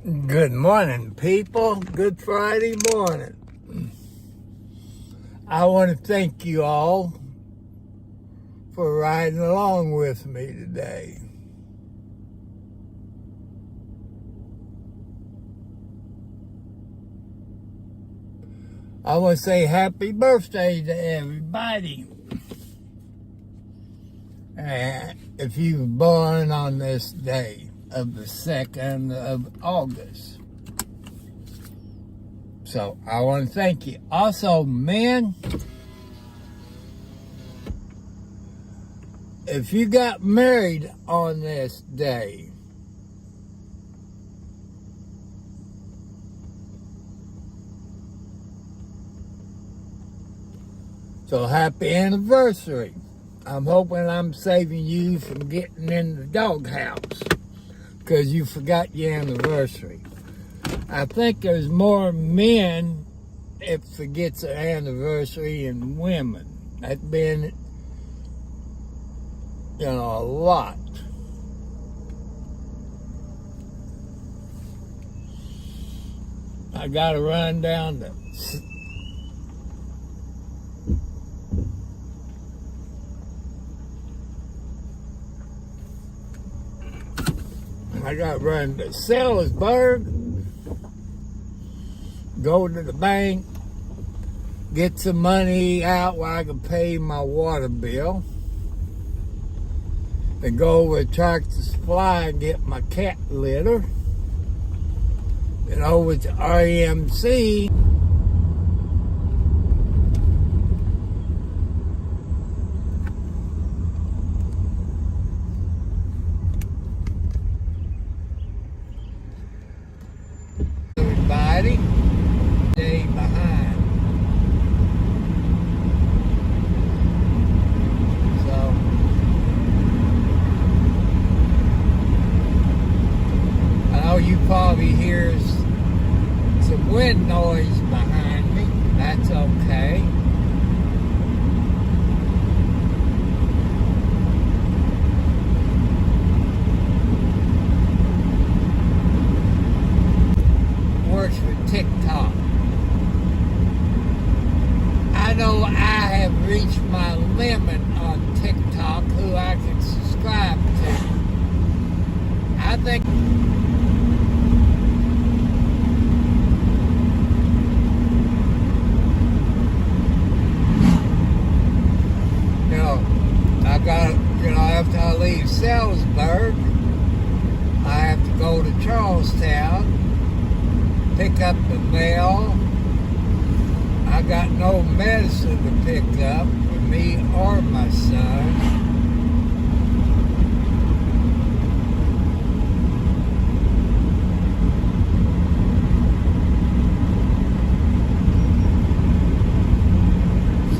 Good morning, people. Good Friday morning. I want to thank you all for riding along with me today. I want to say happy birthday to everybody. If you were born on this day of the 2nd of August. So I want to thank you. Also, men, if you got married on this day, so happy anniversary. I'm hoping I'm saving you from getting in the doghouse because you forgot your anniversary. I think there's more men that forgets their anniversary than women. That's been, a lot. I got to run down to Salisbury, go to the bank, get some money out where I can pay my water bill, and go over to Tractor Supply and get my cat litter, and over to REMC. Everybody, day behind. So, I know you probably hear some wind noise behind me. That's okay. Works with TikTok. I know I have reached my limit on TikTok who I can subscribe to. I think after I leave Salisbury, I have to go to Charlestown, pick up the mail. I got no medicine to pick up for me or my son.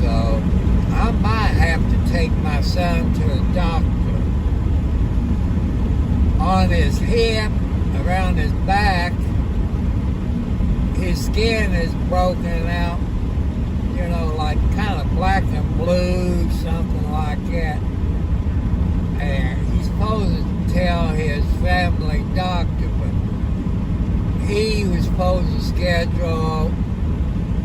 So I might have to take my son to a doctor. On his hip, around his back, his skin is broken out, like kind of black and blue, something like that. And he's supposed to tell his family doctor, but he was supposed to schedule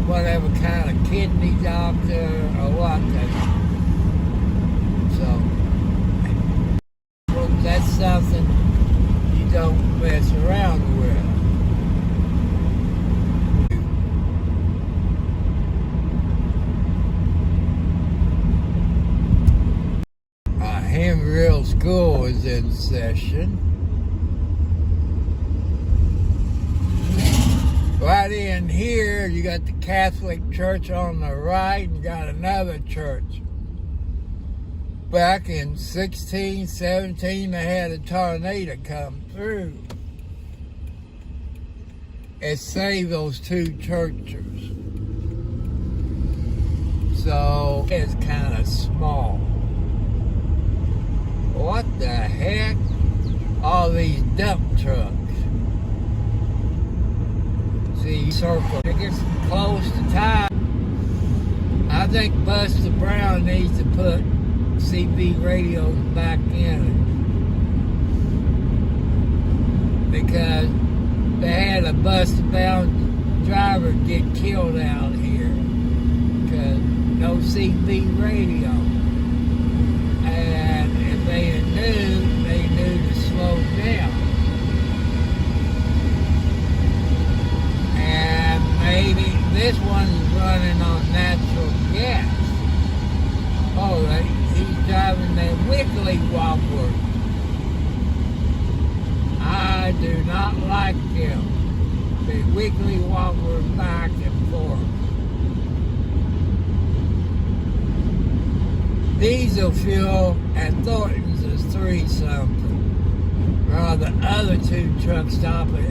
whatever kind of kidney doctor or what. So, that's something you don't mess around with. Real school is in session. Right in here, you got the Catholic Church on the right, and you got another church. Back in 1617, they had a tornado come through. It saved those two churches. So it's kind of small. What the heck? All these dump trucks. See, circle. It gets close to time. I think Buster Brown needs to put CB radios back in it. Because they had a busted-bound driver get killed out here because no CB radio. And if they knew to slow down. And maybe this one's running on natural gas. Oh, he's driving that wiggly wobbler. I do not like him. The wiggly wobbler back and forth. Diesel fuel at Thornton's is 3 something. While the other 2 truck stop at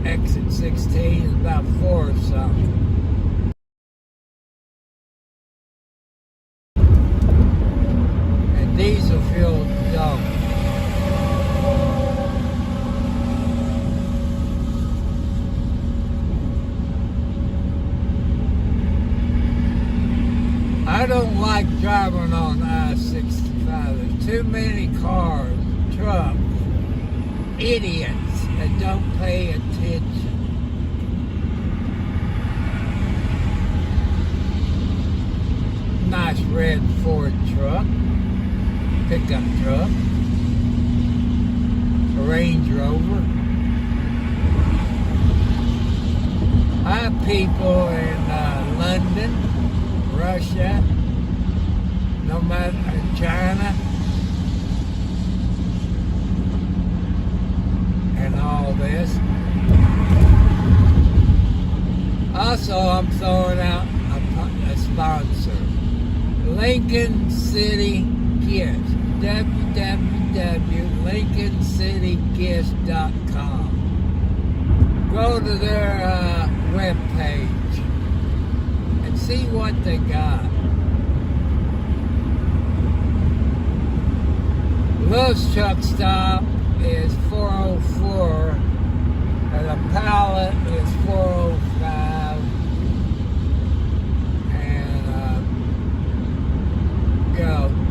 exit 16 is about 4 something. And diesel fuel don't. I don't like driving on I-65. There's too many cars, trucks, idiots that don't pay attention. Nice red Ford truck, pickup truck, a Range Rover. I have people in London, Russia, no matter China, and all this. Also, I'm throwing out a sponsor, Lincoln City Gifts, www.lincolncitygifts.com. Go to their webpage. See what they got. Lewis truck stop is 404 and a pallet is 405. And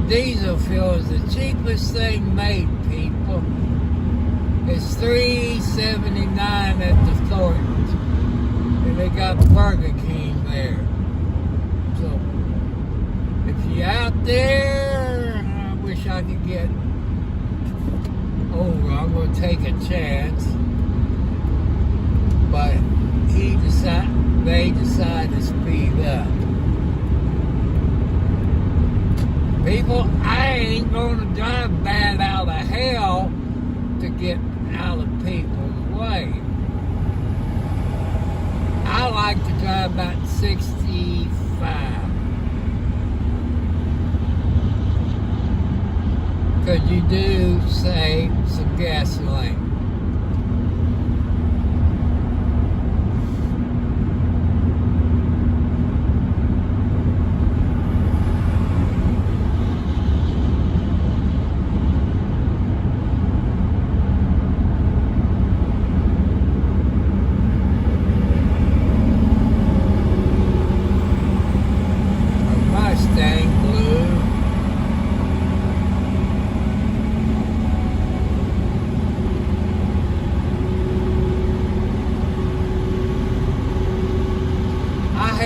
diesel fuel is the cheapest thing made, people. It's $3.79 at the Thorntons. And they got Burger King there. So, if you're out there, I wish I could get over. I'm going to take a chance. But they decide to speed up. People, I ain't going to drive bad out of hell to get out of people's way. I like to drive about 65. Because you do save some gasoline.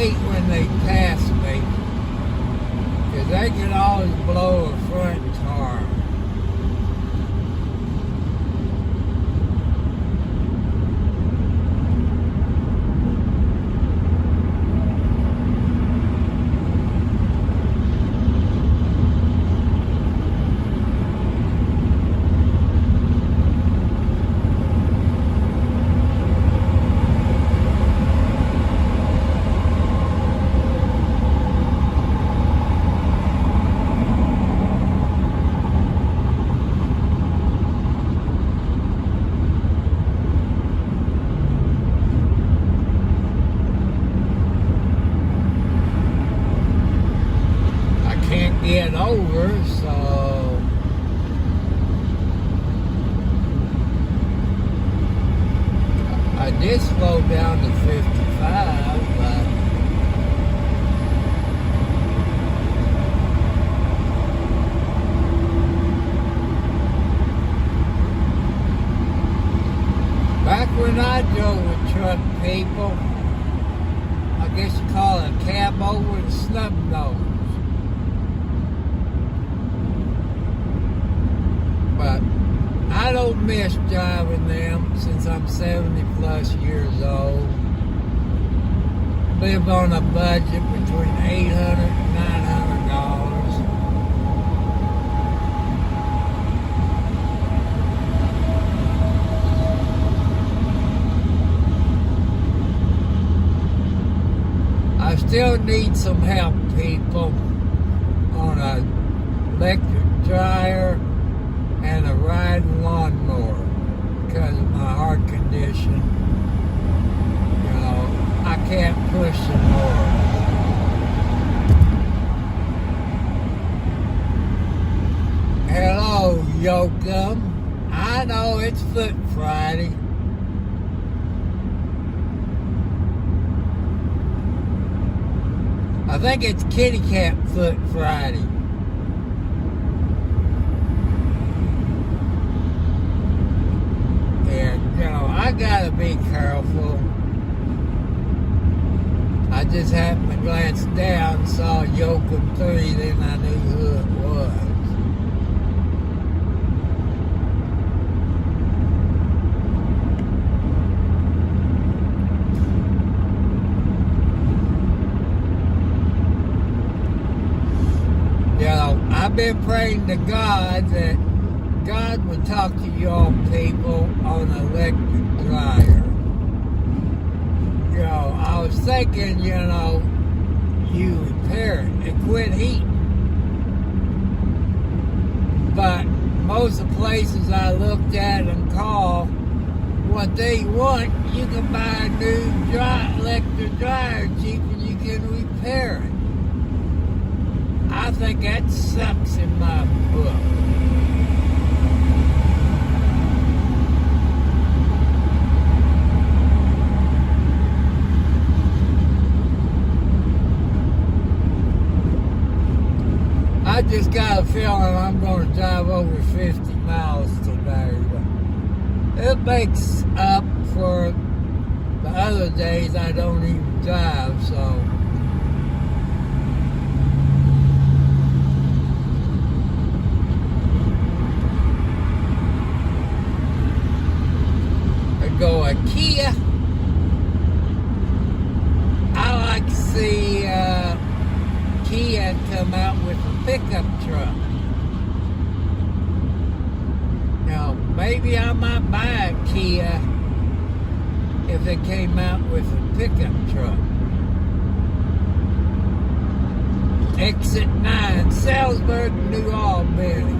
When they pass me, because they can always blow a front car. Get over, so I did slow down to 55, but back when I drove a truck, people, I guess you call it a cab over the snub nose. But I don't miss driving them since I'm 70 plus years old. Live on a budget between $800 and $900. I still need some help, people, on an electric dryer and a riding lawnmower because of my heart condition. You know, I can't push some more. Hello, Yoakum. I know it's Foot Friday. I think it's Kitty Cat Foot Friday. And, you know, I gotta be careful. I just happened to glance down, saw Yoakum 3, then I knew who it was. You know, I've been praying to God that God would talk to y'all people on an electric dryer. You know, I was thinking, you know, you repair it and quit heating. But most of the places I looked at and called, what they want, you can buy a new electric dryer cheap and you can repair it. I think that sucks in my book. I just got a feeling I'm going to drive over 50 miles today. It makes up for the other days I don't even drive, so. Go a Kia. I like to see Kia come out with a pickup truck. Now, maybe I might buy a Kia if it came out with a pickup truck. Exit 9, Salisbury, New Albany.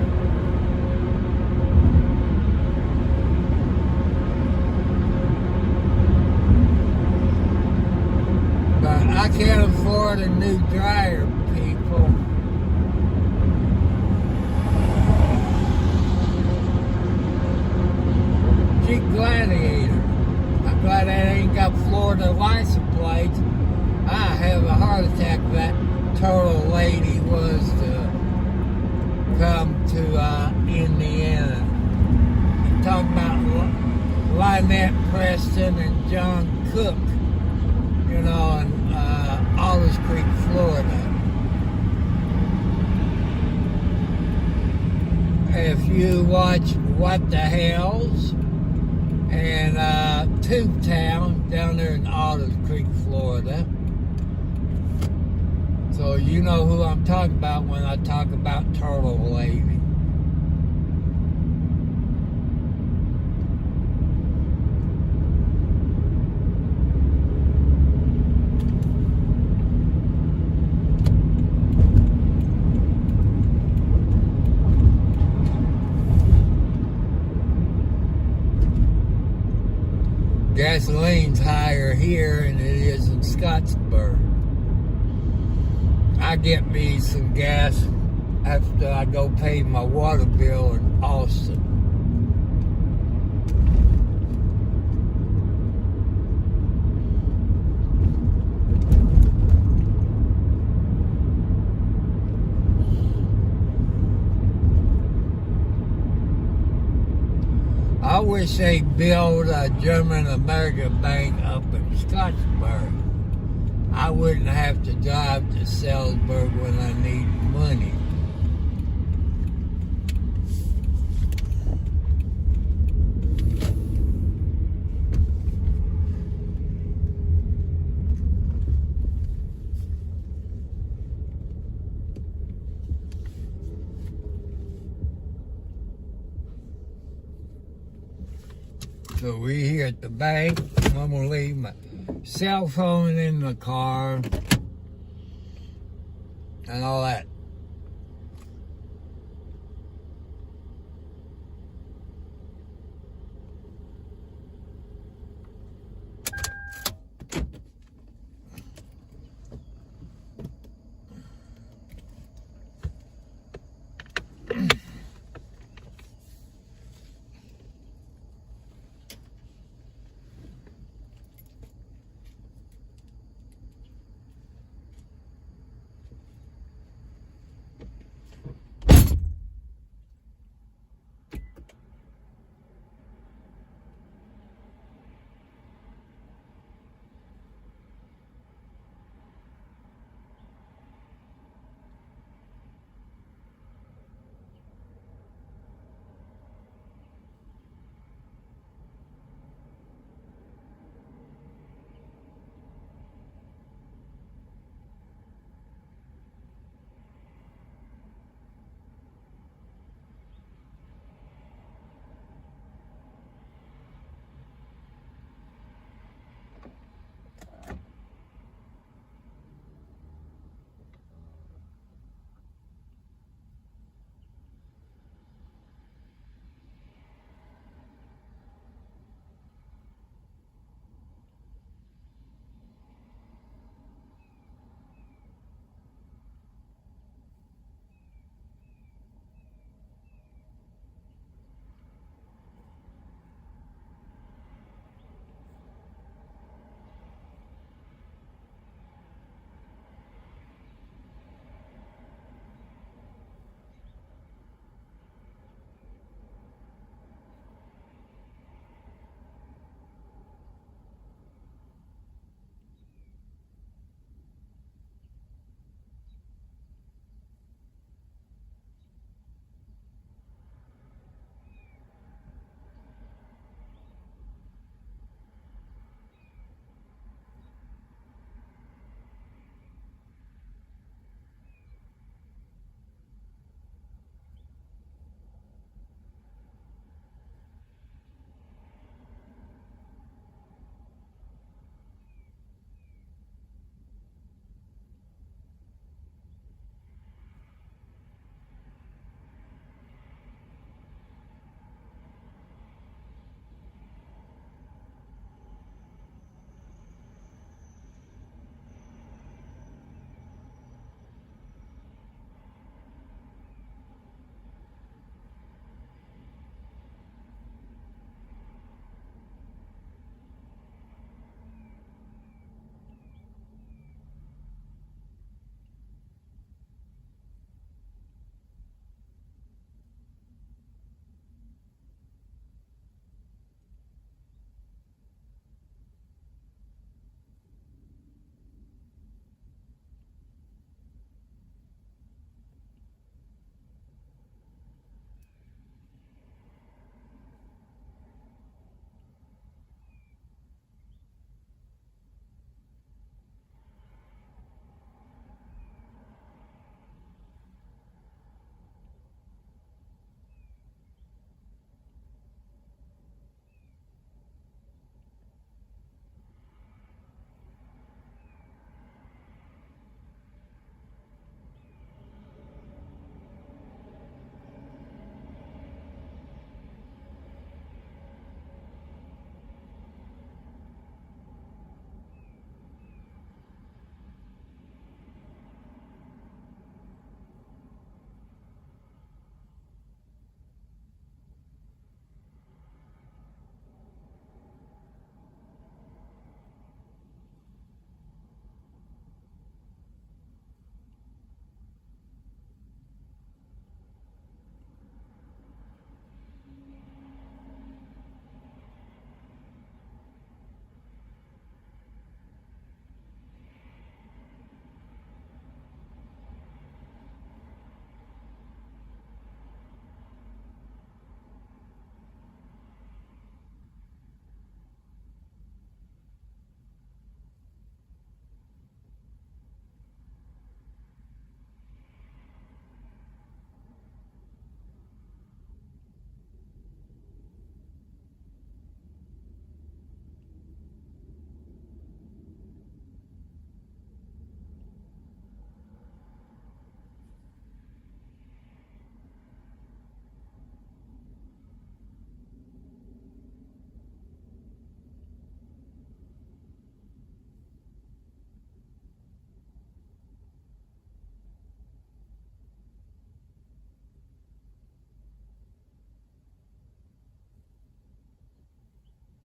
I can't afford a new dryer, people. Jeep Gladiator. I'm glad that ain't got Florida license plates. I have a heart attack that turtle lady was to come to Indiana. I'm talking about Lynette Preston and John Cook. You know, in Olive Creek, Florida. If you watch What the Hells and Tubetown down there in Olive Creek, Florida. So you know who I'm talking about when I talk about Turtle Lady. Gasoline's higher here than it is in Scottsburg. I get me some gas after I go pay my water bill in Austin. I wish wish they built a German American bank up in Scottsburg. I wouldn't have to drive to Salzburg when I need money. So we're here at the bank. I'm gonna leave my cell phone in the car and all that.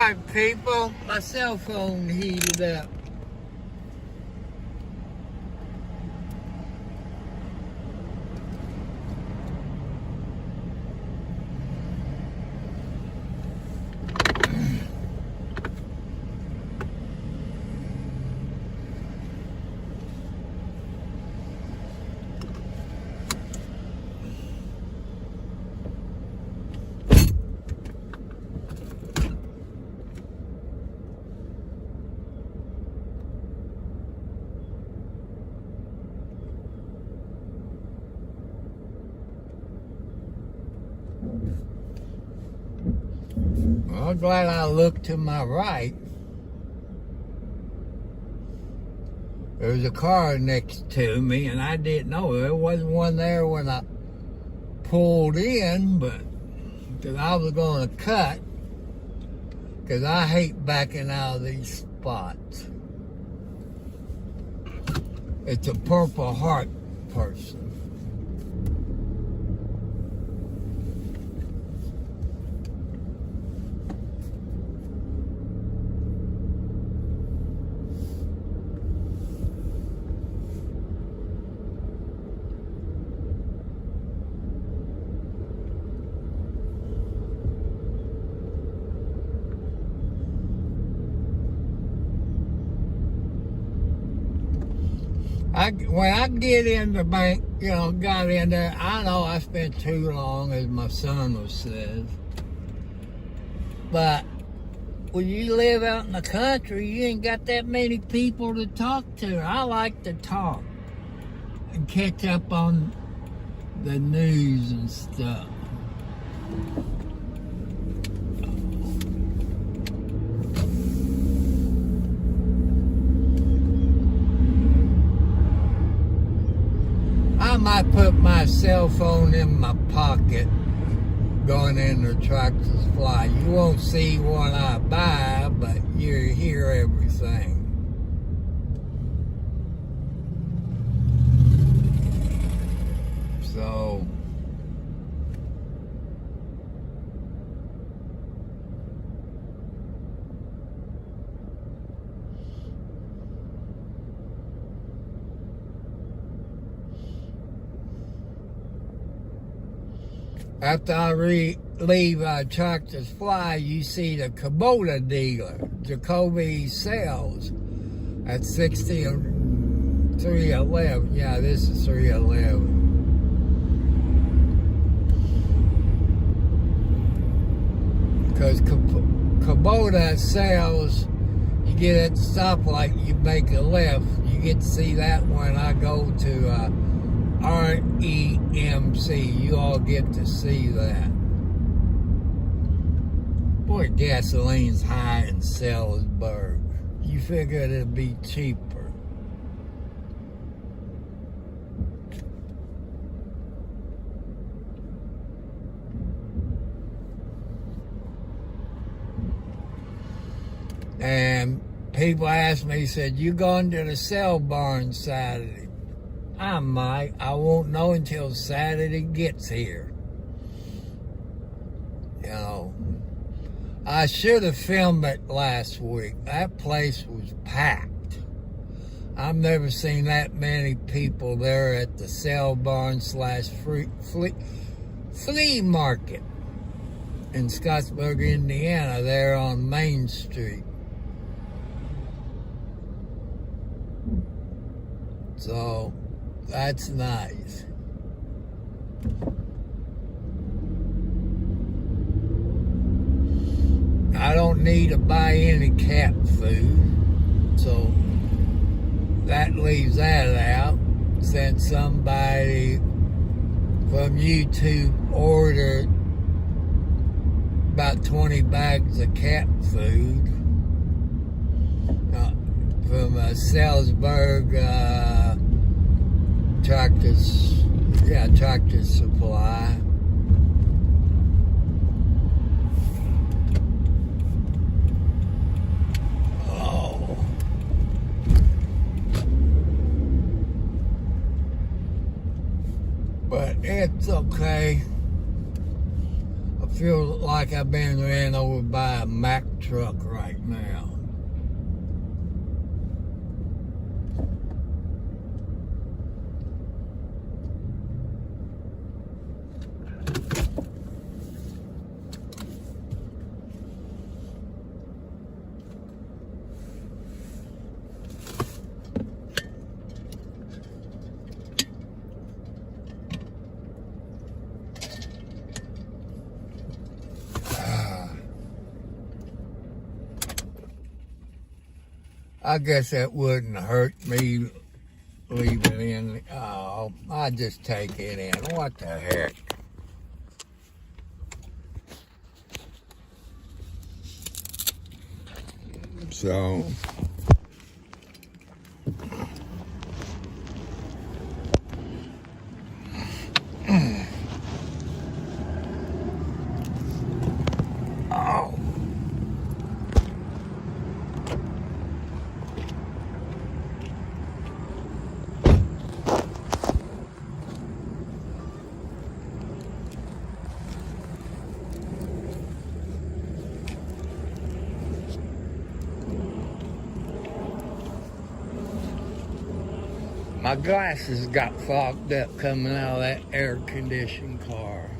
Alright, people, my cell phone heated up. Well, I'm glad I looked to my right. There was a car next to me, and I didn't know. There wasn't one there when I pulled in, but because I was going to cut, because I hate backing out of these spots. It's a Purple Heart person. When I get in the bank, got in there, I know I spent too long, as my son was says. But when you live out in the country, you ain't got that many people to talk to. I like to talk and catch up on the news and stuff. I might put my cell phone in my pocket going in the Tractors Fly. You won't see one I buy, but you hear everything. So after I leave Tractors Fly, you see the Kubota dealer, Jacoby Sales, at 311. Yeah, this is 311. Because Kubota Sales, you get at the stoplight, you make a left. You get to see that when I go to REMC. You all get to see that. Boy, gasoline's high in Salisbury. You figure it'd be cheaper. And people ask me, said, you going to the sale barn Saturday? I might. I won't know until Saturday gets here. I should have filmed it last week. That place was packed. I've never seen that many people there at the sale barn / flea market in Scottsburg, Indiana, there on Main Street. So that's nice. I don't need to buy any cat food, so that leaves that out. Since somebody from YouTube ordered about 20 bags of cat food from Salisbury Tractor Supply. Oh. But it's okay. I Feel like I've been ran over by a Mack truck right now. I guess that wouldn't hurt me leaving in. Oh, I just take it in. What the heck? So. Oh. My glasses got fogged up coming out of that air-conditioned car.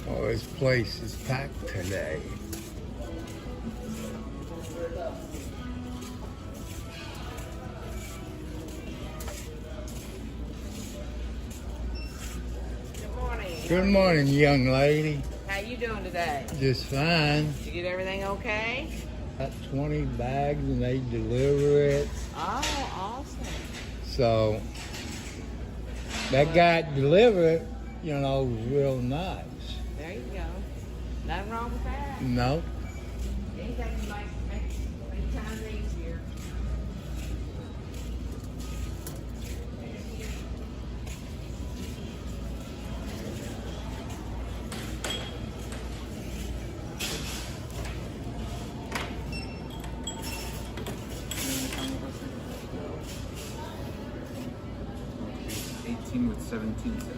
Oh, this place is packed today. Good morning. Good morning, young lady. How you doing today? Just fine. Did you get everything okay? Got 20 bags and they deliver it. Oh, awesome. So that guy delivered it, you know, was real nice. There you go. Nothing wrong with that. No. Anything you make times easier. With 17 cents.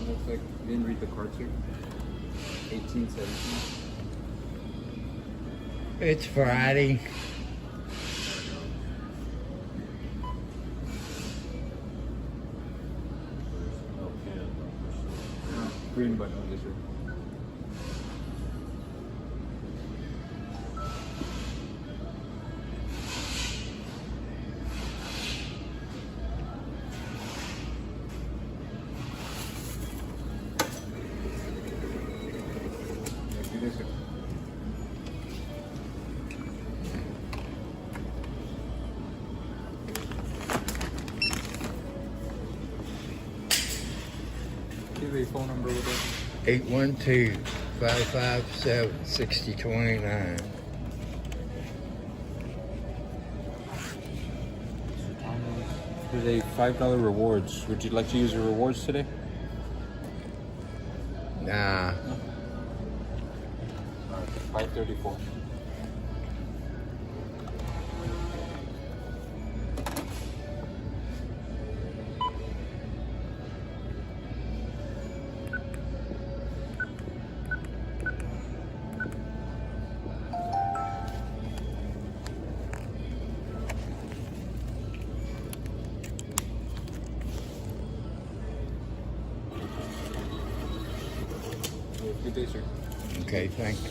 Looks like you didn't read the cards here. 18, 17. It's Friday. green button. Yes, sir. Yes, sir. Give a phone number with us. 812-557-6029. There's a $5 rewards. Would you like to use your rewards today? Nah. Alright, 534. Good day, sir. Okay, thank you.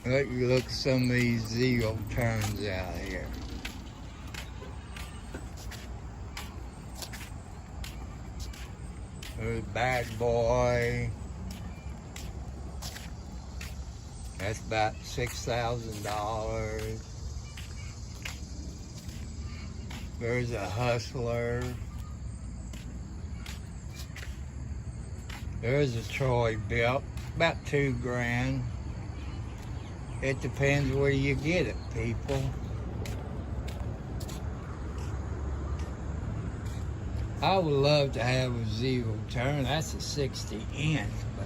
Let you look at some of these zero turns out here. There's Bad Boy. That's about $6,000. There's a Hustler. There's a Troy Built, about $2,000. It depends where you get it, people. I would love to have a zero turn. That's a 60 inch, but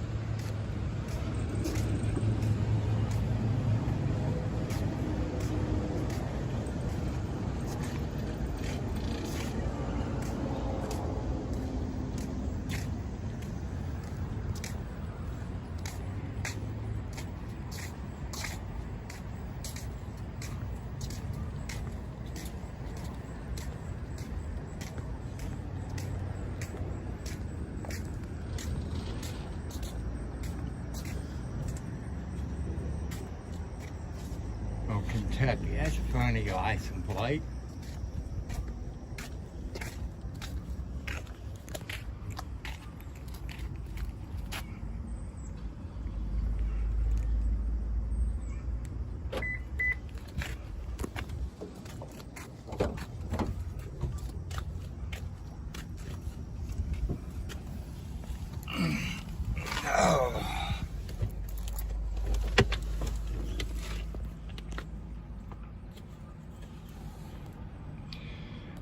oh, Kentucky. That's a funny license plate.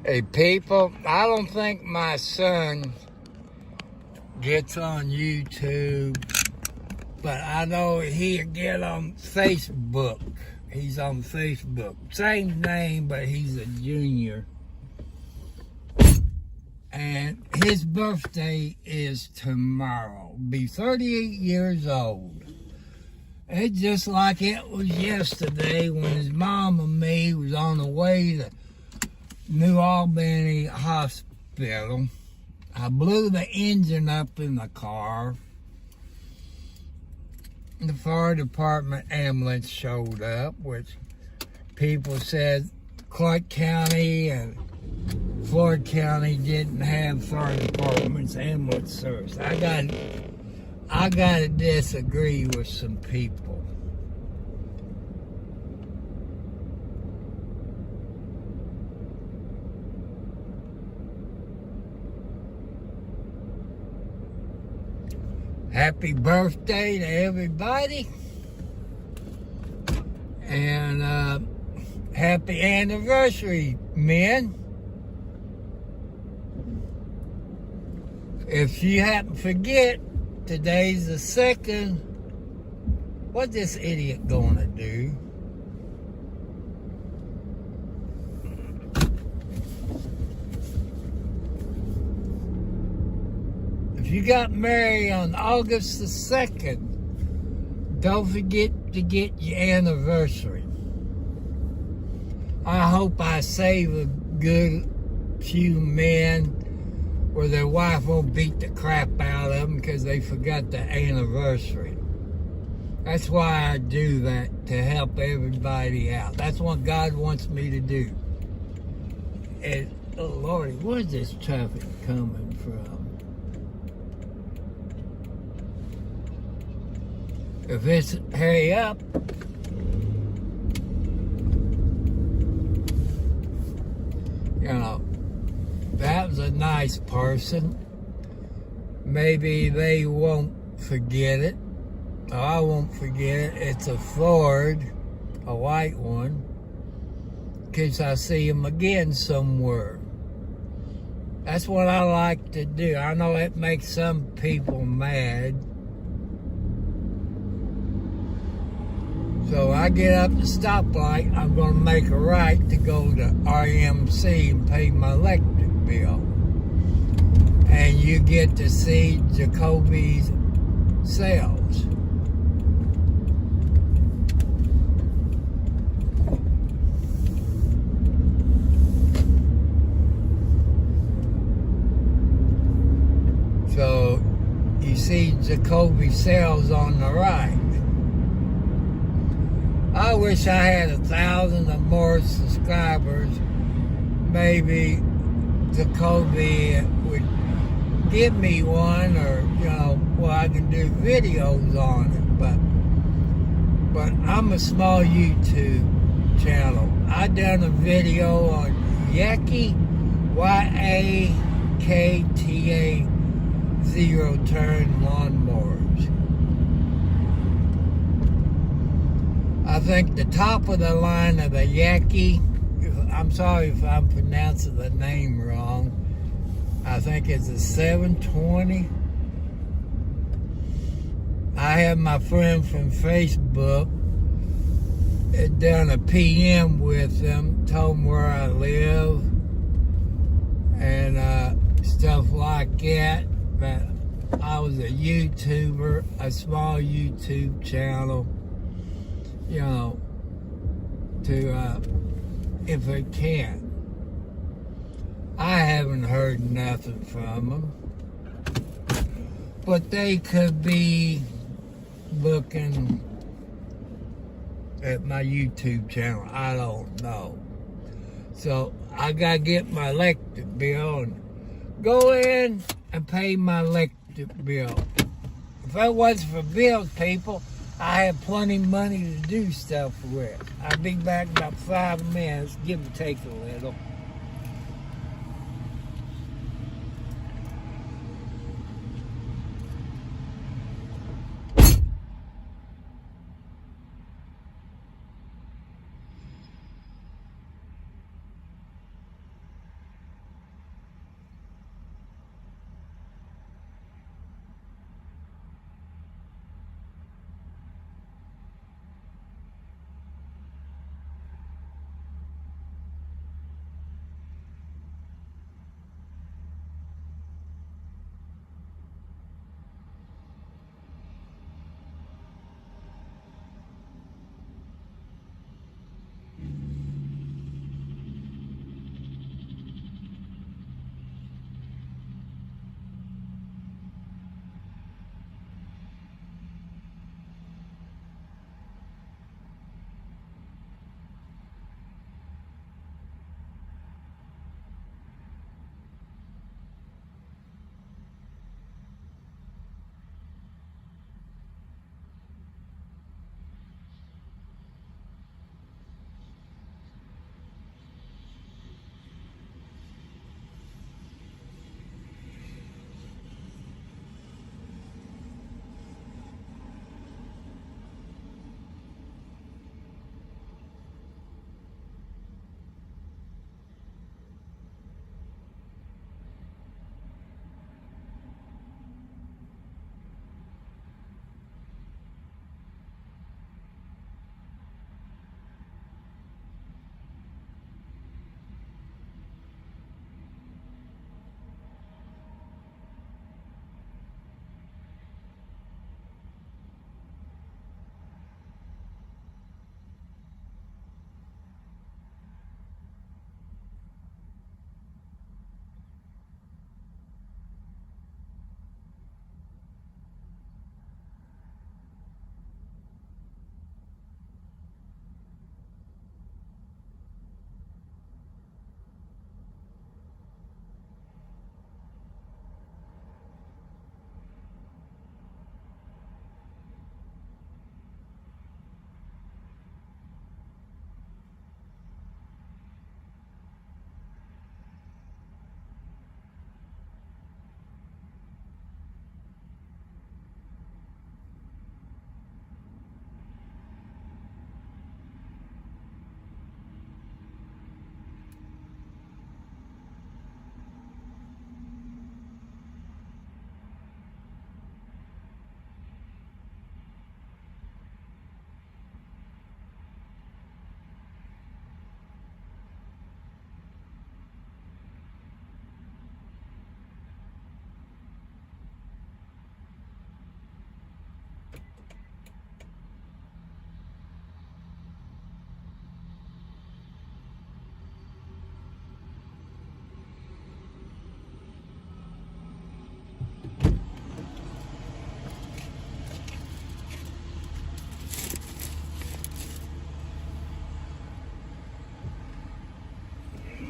Hey, people, I don't think my son gets on YouTube, but I know he'll get on Facebook. He's on Facebook. Same name, but he's a junior. And his birthday is tomorrow. Be 38 years old. It's just like it was yesterday when his mom and me was on the way to New Albany Hospital. I blew the engine up in the car. The fire department ambulance showed up, which people said Clark County and Floyd County didn't have fire departments ambulance service. I gotta disagree with some people. Happy birthday to everybody. And happy anniversary, men. If you happen to forget, today's the 2nd. What's this idiot gonna do? If you got married on August the 2nd, don't forget to get your anniversary. I hope I save a good few men where their wife won't beat the crap out of them because they forgot the anniversary. That's why I do that, to help everybody out. That's what God wants me to do. And, oh Lordy, where's this traffic coming from? If it's hurry up, you know, that was a nice person. Maybe they won't forget it. I won't forget it. It's a Ford, a white one. In case I see him again somewhere. That's what I like to do. I know it makes some people mad. So I get up the stoplight, I'm going to make a right to go to RMC and pay my electric bill. And you get to see Jacoby's sales. So you see Jacoby sales on the right. I wish I had 1,000 or more subscribers. Maybe Jacoby would give me one, or I can do videos on it. But I'm a small YouTube channel. I done a video on Yaki, YAKTA, 0-turn lawnmowers. I think the top of the line of the Yaki, I'm sorry if I'm pronouncing the name wrong, I think it's a 720. I had my friend from Facebook had done a PM with them, told them where I live, and stuff like that. But I was a YouTuber, a small YouTube channel. If I can. I haven't heard nothing from them. But they could be looking at my YouTube channel. I don't know. So I gotta get my electric bill and go in and pay my electric bill. If that wasn't for bills, people, I have plenty of money to do stuff with. I'll be back in about 5 minutes, give or take a little.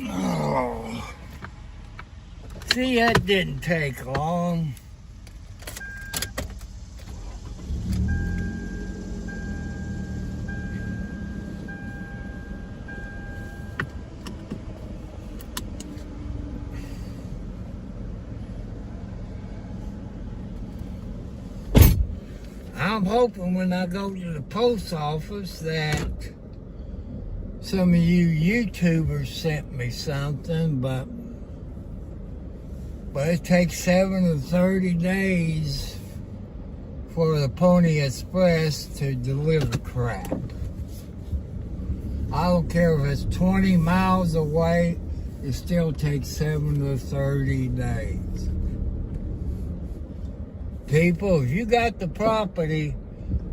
Oh. See, that didn't take long. I'm hoping when I go to the post office that some of you YouTubers sent me something, but it takes 7 to 30 days for the Pony Express to deliver crap. I don't care if it's 20 miles away, it still takes 7 to 30 days. People, if you got the property,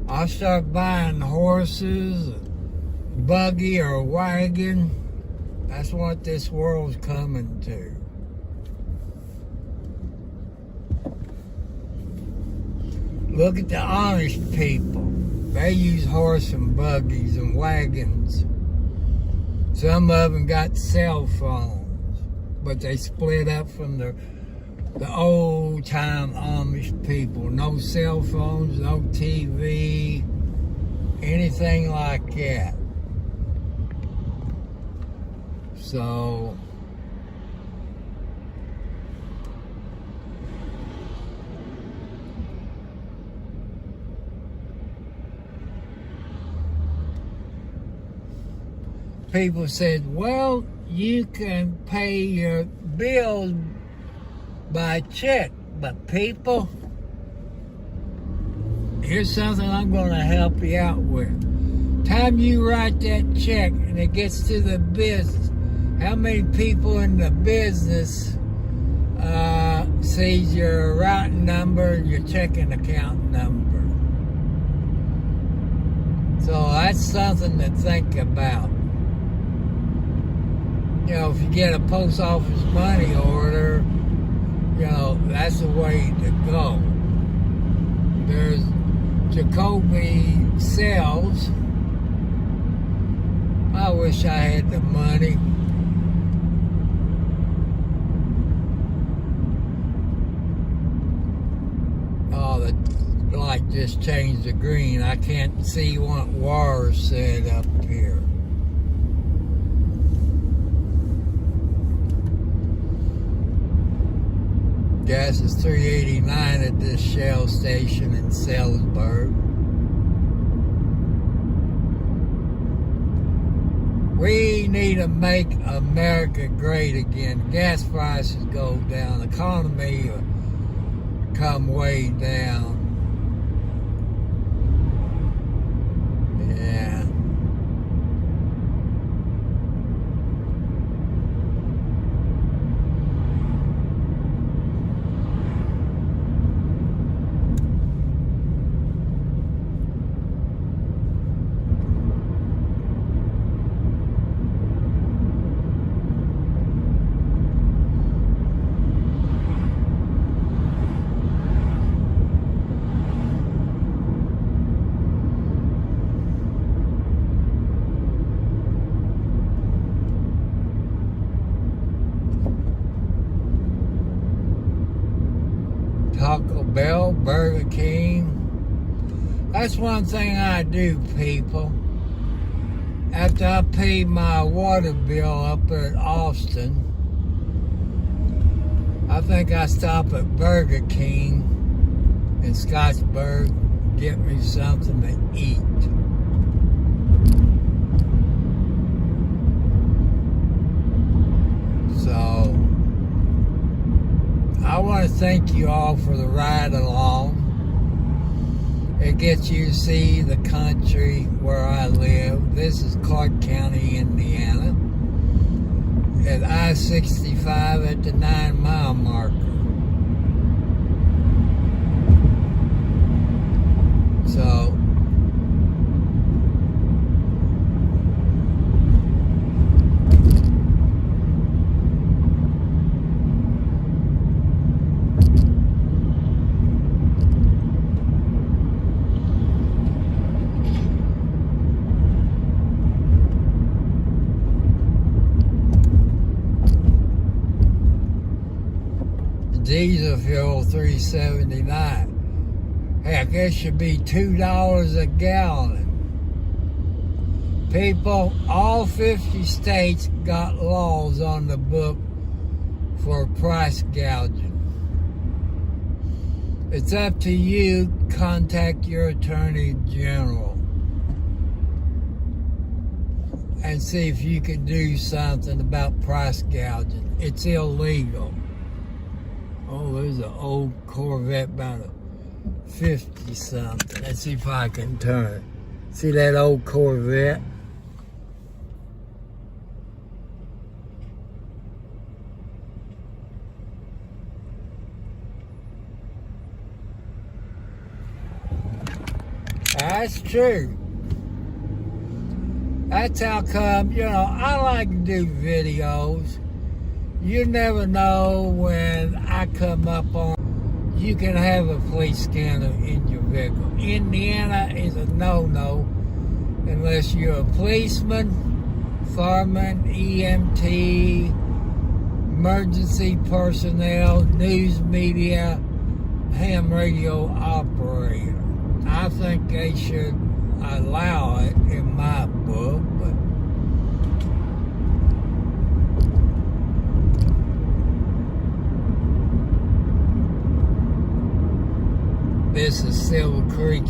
I'll start buying horses, buggy or wagon. That's what this world's coming to. Look at the Amish people. They use horse and buggies and wagons. Some of them got cell phones, but they split up from the old-time Amish people. No cell phones, no TV, anything like that. So, people said, well, you can pay your bills by check, but people, here's something I'm going to help you out with. Time you write that check and it gets to the business, how many people in the business sees your routing number and your checking account number? So that's something to think about. You know, if you get a post office money order, you know, that's the way to go. There's Jacoby Sales. I wish I had the money. Oh, the light just changed to green. I can't see what wires said up here. Gas is $3.89 at this Shell station in Salisbury. We need to make America great again. Gas prices go down. The economy will come way down. Yeah. Taco Bell, Burger King. That's one thing I do, people. After I pay my water bill up at Austin, I think I stop at Burger King in Scottsburg, get me something to eat. So, I want to thank you all for the ride along. It gets you to see the country where I live. This is Clark County, Indiana, at I-65 at the 9-mile marker. So, diesel fuel $3.79. Heck, it should be $2 a gallon. People, all 50 states got laws on the book for price gouging. It's up to you. Contact your attorney general and see if you can do something about price gouging. It's illegal. Oh, there's an old Corvette, about a 50-something. Let's see if I can turn it. See that old Corvette? That's true. That's how come, I like to do videos. You never know when I come up on, you can have a police scanner in your vehicle. Indiana is a no-no unless you're a policeman, fireman, EMT, emergency personnel, news media, ham radio operator. I think they should allow it in my book, but this is Silver Creek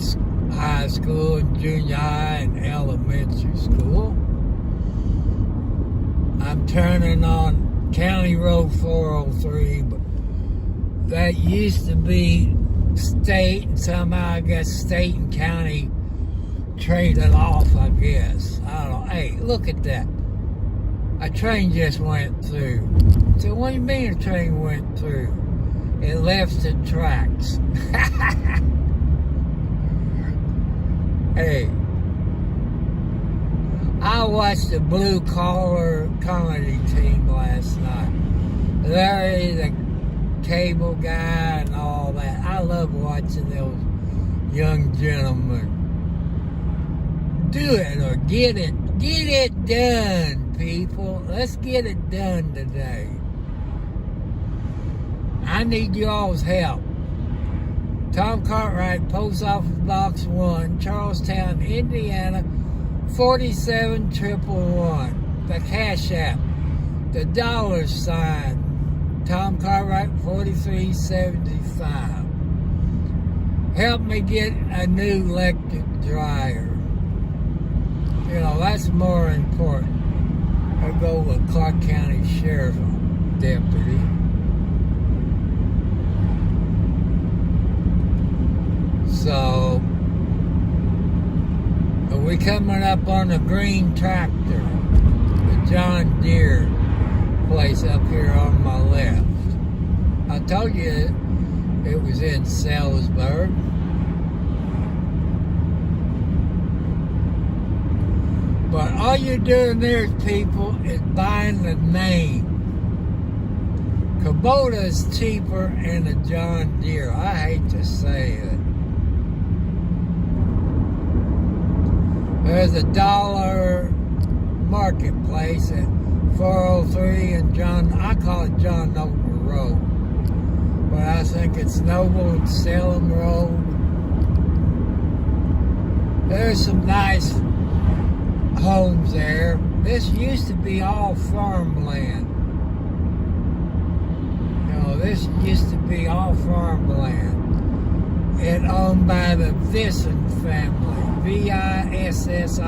High School and junior high and elementary school. I'm turning on County Road 403, but that used to be state, and somehow I guess state and county traded off, I guess. I don't know. Hey, look at that. A train just went through. So what do you mean a train went through? It left the tracks. Hey, I watched the Blue Collar comedy team last night. Larry, the cable guy, and all that. I love watching those young gentlemen do it or get it done, people. Let's get it done today. I need y'all's help. Tom Cartwright, Post Office Box 1, Charlestown, Indiana, 47111. The Cash App, the $, Tom Cartwright, 4375. Help me get a new electric dryer. That's more important. I go with Clark County Sheriff Deputy. So, we coming up on the green tractor, the John Deere place up here on my left. I told you it was in Salisbury. But all you're doing there, people, is buying the name. Kubota is cheaper than a John Deere. I hate to say it. There's a dollar marketplace at 403 and I call it John Noble Road. But I think it's Noble and Salem Road. There's some nice homes there. This used to be all farmland. This used to be all farmland. It owned by the Visson family. Vissing,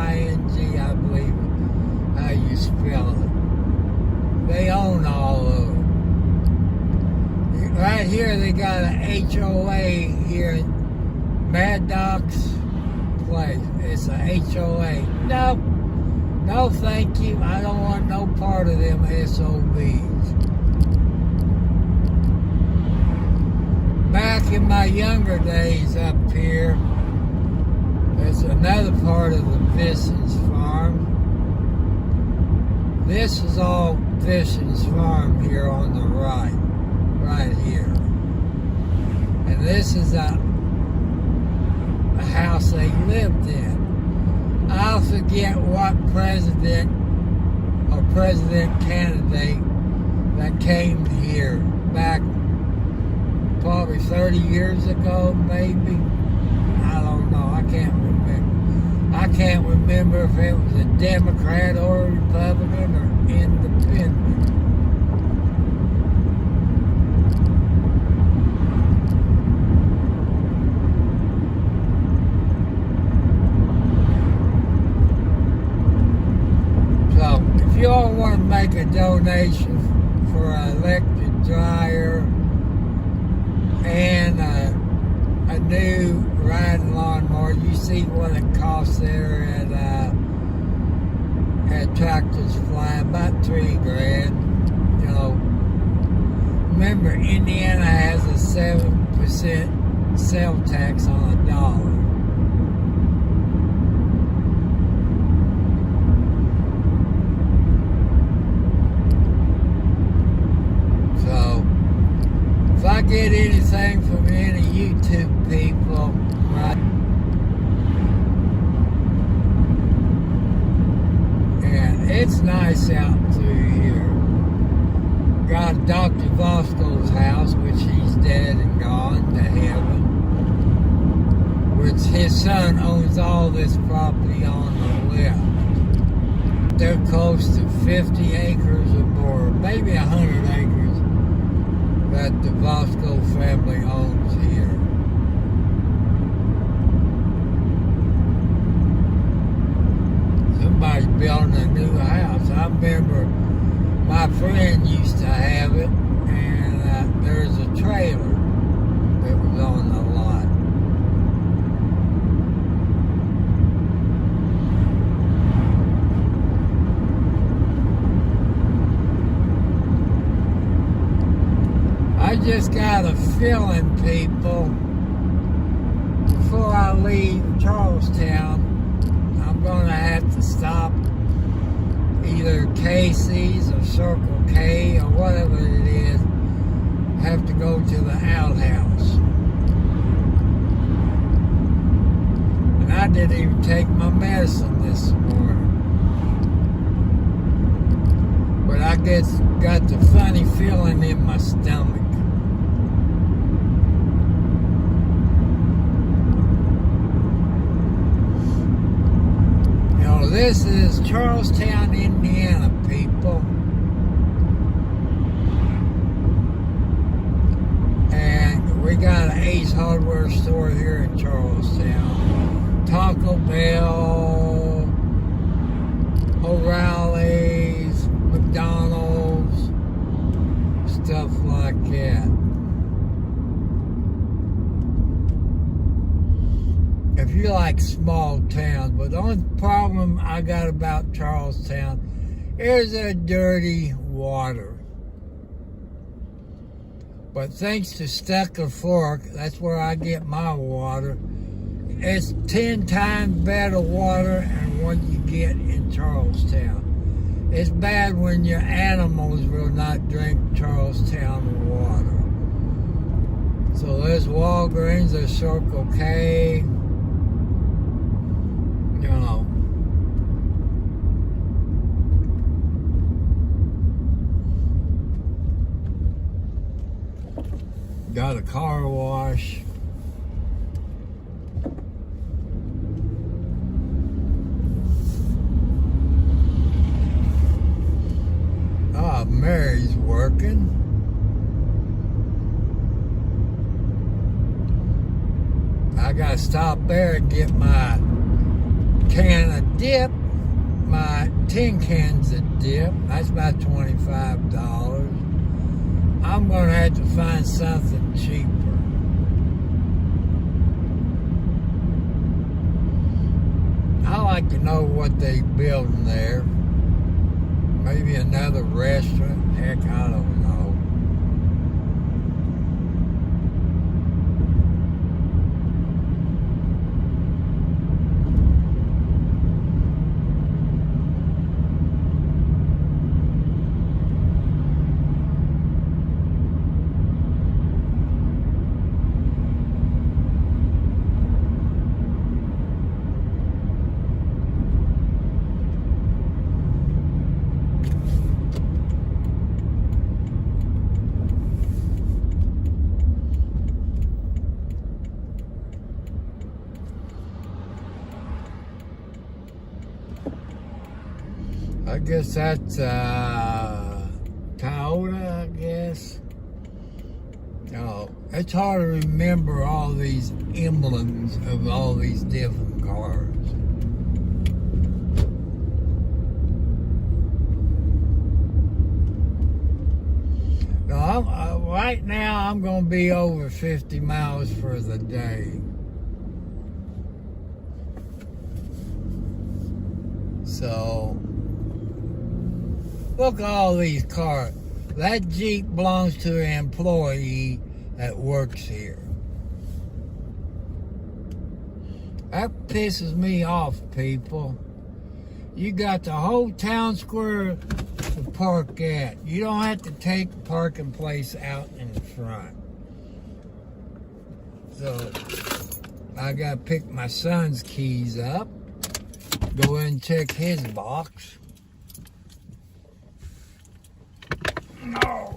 I believe how you spell it. They own all of it. Right here they got an HOA here at Mad Doc's place. It's a HOA. No thank you. I don't want no part of them SOBs. Back in my younger days up here, there's another part of the Visson's farm. This is all Visson's farm here on the right here. And this is a house they lived in. I'll forget what president or president candidate that came here back probably 30 years ago, maybe. I don't know. I can't remember. I can't remember if it was a Democrat or a Republican or independent. So, if you all want to make a donation for an electric dryer and a new riding lawnmower, you see what it costs there at Tractor Supply, about $3,000. You know, remember Indiana has a 7% sale tax on a dollar. If I get anything from any YouTube people, right? And it's nice out through here. Got Dr. Bosco's house, which he's dead and gone to heaven. Which his son owns all this property on the left. They're close to 50 acres or more, maybe 100 acres. That the Bosco family owns here. Somebody's building a new house. I remember my friend used to have it, and there's a trailer that was on the lot. I just got a feeling, people, before I leave Charlestown, I'm going to have to stop either Casey's or Circle K or whatever it is. Have to go to the outhouse. And I didn't even take my medicine this morning. But I got the funny feeling in my stomach. This is Charlestown, Indiana, people. And we got an Ace Hardware store here in Charlestown. Taco Bell, O'Reilly's, McDonald's, stuff like that. If you like small towns, but the only problem I got about Charlestown is the dirty water. But thanks to Stecker Fork, that's where I get my water. It's 10 times better water than what you get in Charlestown. It's bad when your animals will not drink Charlestown water. So there's Walgreens, there's Circle K. You know, got a car wash. Mary's working. I gotta stop there and get my can of dip, my 10 cans of dip. That's about $25. I'm gonna have to find something cheaper. I like to know what they building there. Maybe another restaurant. Heck, I don't know. I guess that's Toyota, I guess. Oh, it's hard to remember all these emblems of all these different cars. No, right now I'm going to be over 50 miles for the day. So, look at all these cars. That Jeep belongs to an employee that works here. That pisses me off, people. You got the whole town square to park at. You don't have to take the parking place out in the front. So, I got to pick my son's keys up. Go in and check his box. No.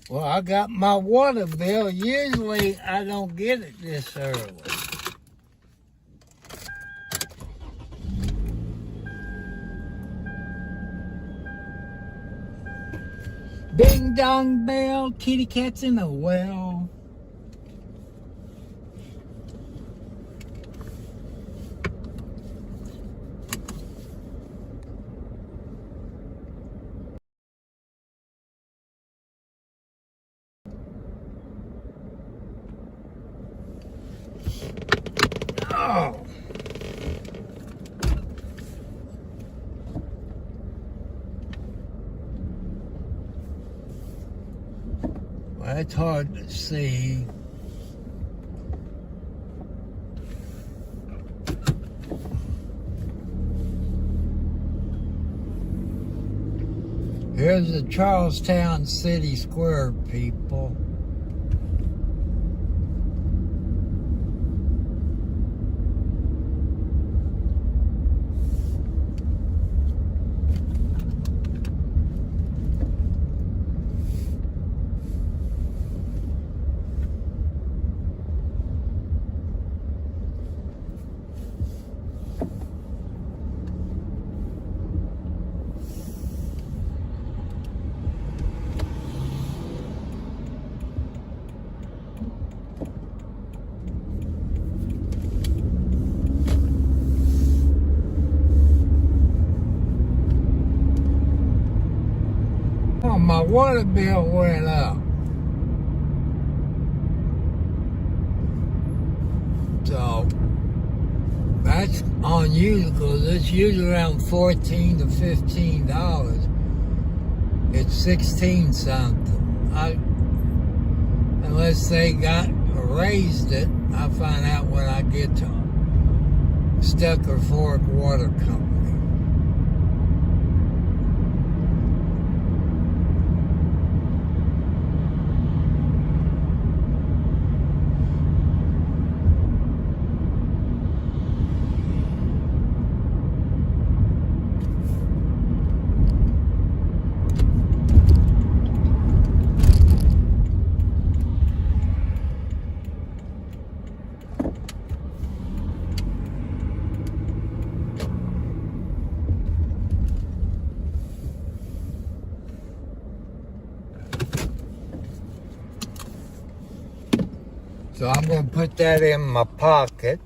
Well, I got my water bill. Usually I don't get it this early. Ding dong bell, kitty cat's in the well. Oh. Well, it's hard to see. Here's the Charlestown City Square, people. Oh, my water bill went up. So that's unusual because it's usually around $14 to $15. It's 16 something. unless they got raised it. I'll find out when I get to Stucker Fork Water Company. So I'm going to put that in my pocket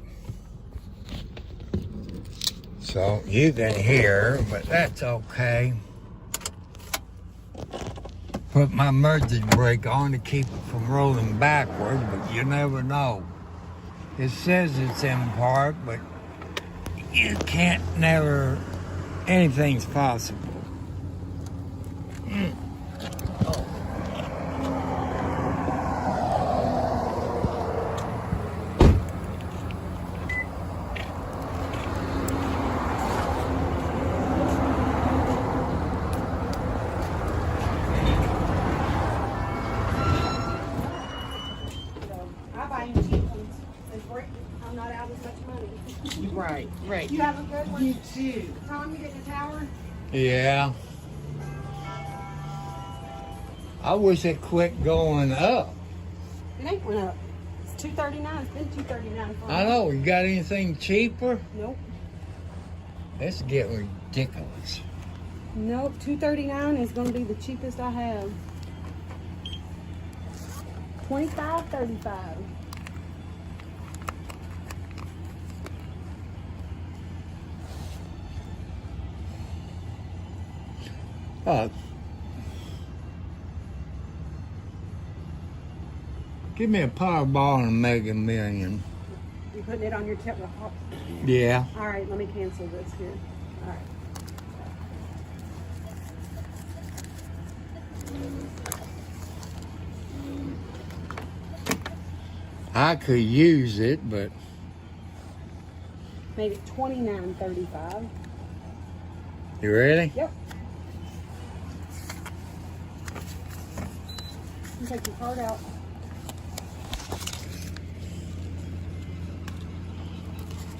so you can hear, but that's okay. Put my emergency brake on to keep it from rolling backward, but you never know. It says it's in park, but you can't never, anything's possible. I'm not out as much money. Right. You have a good one. You too. Tom, you getting a tower? Yeah. I wish it quit going up. It ain't went up. It's $2.39. It's been $2.39 for I know. You got anything cheaper? Nope. It's getting ridiculous. Nope. $2.39 is going to be the cheapest I have. $25.35. Give me a Powerball and a Mega Million. You putting it on your tip? Yeah. All right, let me cancel this here. All right. I could use it, but Made it $29.35. you ready? Yep. You take your card out.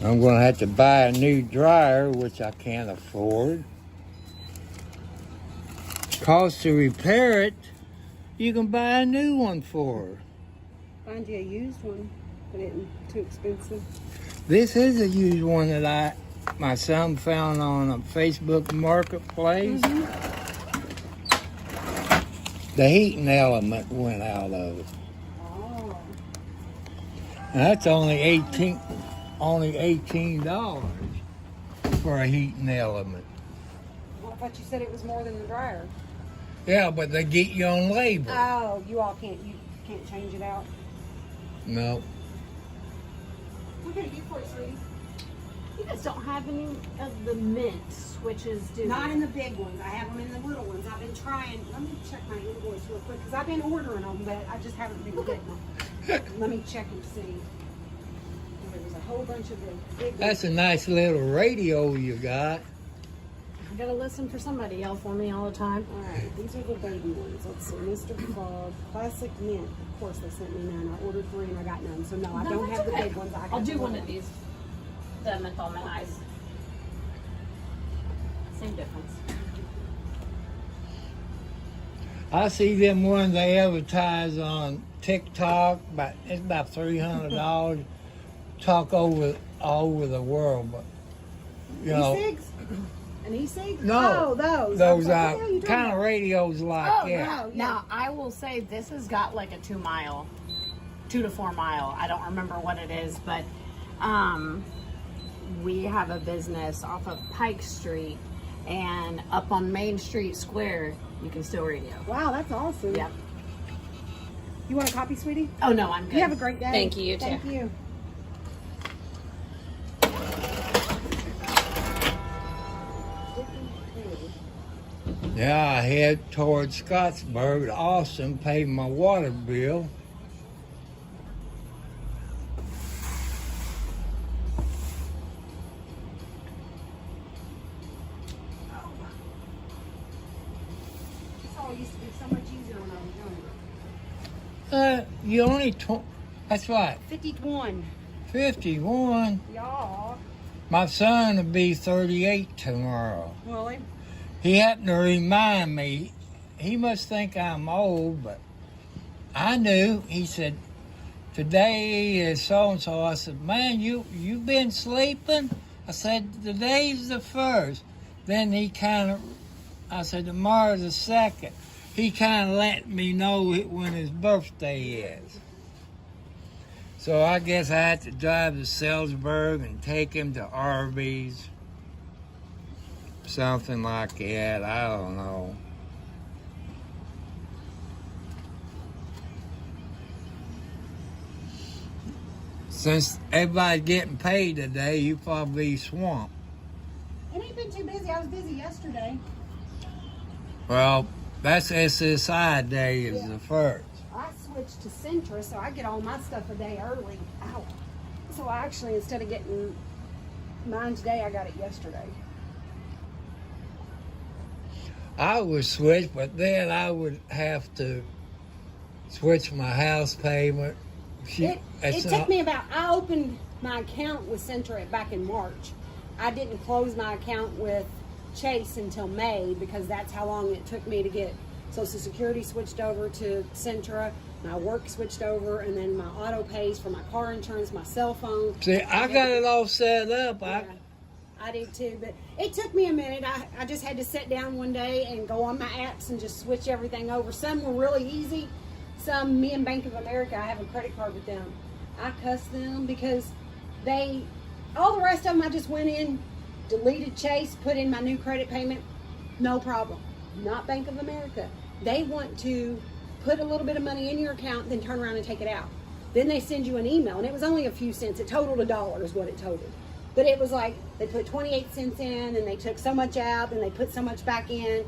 I'm going to have to buy a new dryer, which I can't afford. Cost to repair it, you can buy a new one for her. Find you a used one, but it ain't too expensive. This is a used one that my son found on a Facebook marketplace. The heating element went out of it. Oh. And that's only $18 for a heating element. Well, I thought you said it was more than the dryer. Yeah, but they get you on labor. Oh, you can't change it out. No. What can I get for you, sweetie? You guys don't have any of the mints, which is do Not in the big ones. I have them in the little ones. I've been trying. Let me check my invoice real quick because I've been ordering them, but I just haven't been getting them. Let me check and see. There was a whole bunch of the big That's ones. a nice little radio you got. I gotta listen for somebody yell for me all the time. All right, these are the baby ones. Let's see, Mr. Frog, Classic Mint. Of course, they sent me none. I ordered 3 and I got none. So no, I No, don't that's have the okay. big ones. I I'll have do the one little of these. The menthol mint ice. Same difference. I see them ones they advertise on TikTok, but it's about $300. Talk all over the world, but you know, E-cigs? An e-cig? No. Oh, those. those What the hell are you talking kind of about? radios like Oh, that. no, yeah. Now, I will say this has got like a 2 to 4 mile. I don't remember what it is, but we have a business off of Pike Street, and up on Main Street Square, you can still radio. Wow, that's awesome. Yep. You want a copy, sweetie? Oh, no, I'm good. You have a great day. Thank you, you too. Thank you. Yeah, I head towards Scottsburg. Austin, paid my water bill. you only that's right, 51. 51. Y'all. My son will be 38 tomorrow. Well, He happened to remind me. He must think I'm old, but I knew. He said, today is so-and-so. I said, man, you been sleeping? I said, today's the 1st. Then he kind of, I said, tomorrow's the 2nd. He kind of let me know when his birthday is. So I guess I had to drive to Salzburg and take him to Arby's. Something like that. I don't know. Since everybody's getting paid today, you probably swamped. it ain't been too busy. I was busy yesterday. Well, that's SSI day is Yeah. the 1st. I switched to Centra, so I get all my stuff a day early. Ow. So I actually, instead of getting mine today, I got it yesterday. I would switch, but then I would have to switch my house payment. It took me about, I opened my account with Centra back in March. I didn't close my account with Chase until May because that's how long it took me to get Social Security switched over to Centra, my work switched over, and then my auto pays for my car insurance, my cell phone. See, I got it all set up. Yeah, I did too, but it took me a minute. I just had to sit down one day and go on my apps and just switch everything over. Some were really easy. Some, me and Bank of America, I have a credit card with them. I cuss them because all the rest of them I just went in, deleted Chase, put in my new credit payment, no problem. Not Bank of America. They want to put a little bit of money in your account, then turn around and take it out. Then they send you an email, and it was only a few cents. It totaled $1 is what it totaled. But it was like they put 28 cents in, and they took so much out, and they put so much back in.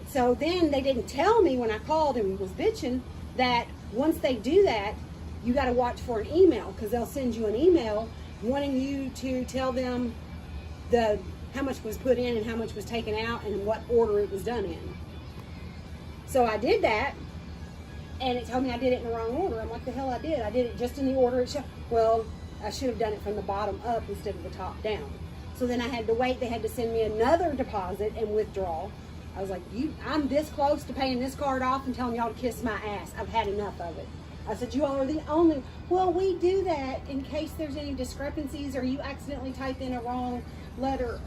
So then they didn't tell me when I called and was bitching that once they do that, you got to watch for an email because they'll send you an email wanting you to tell them how much was put in and how much was taken out and what order it was done in. So I did that, and it told me I did it in the wrong order. I'm like, the hell I did. I did it just in the order it showed. Well, I should have done it from the bottom up instead of the top down. So then I had to wait. They had to send me another deposit and withdrawal. I was like, I'm this close to paying this card off and telling y'all to kiss my ass. I've had enough of it. I said, you all are the only, well, we do that in case there's any discrepancies or you accidentally type in a wrong letter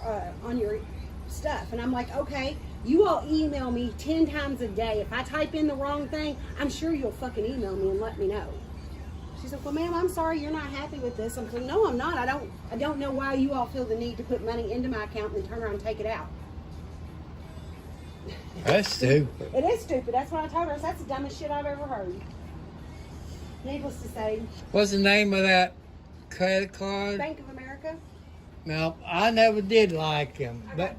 on your stuff. And I'm like, okay, you all email me 10 times a day. If I type in the wrong thing, I'm sure you'll fucking email me and let me know. She's like, well, ma'am, I'm sorry you're not happy with this. I'm like, no, I'm not. I don't know why you all feel the need to put money into my account and then turn around and take it out. That's stupid. It is stupid. That's what I told her. That's the dumbest shit I've ever heard. Needless to say, What's the name of that credit card? Bank of America. No, I never did like him. But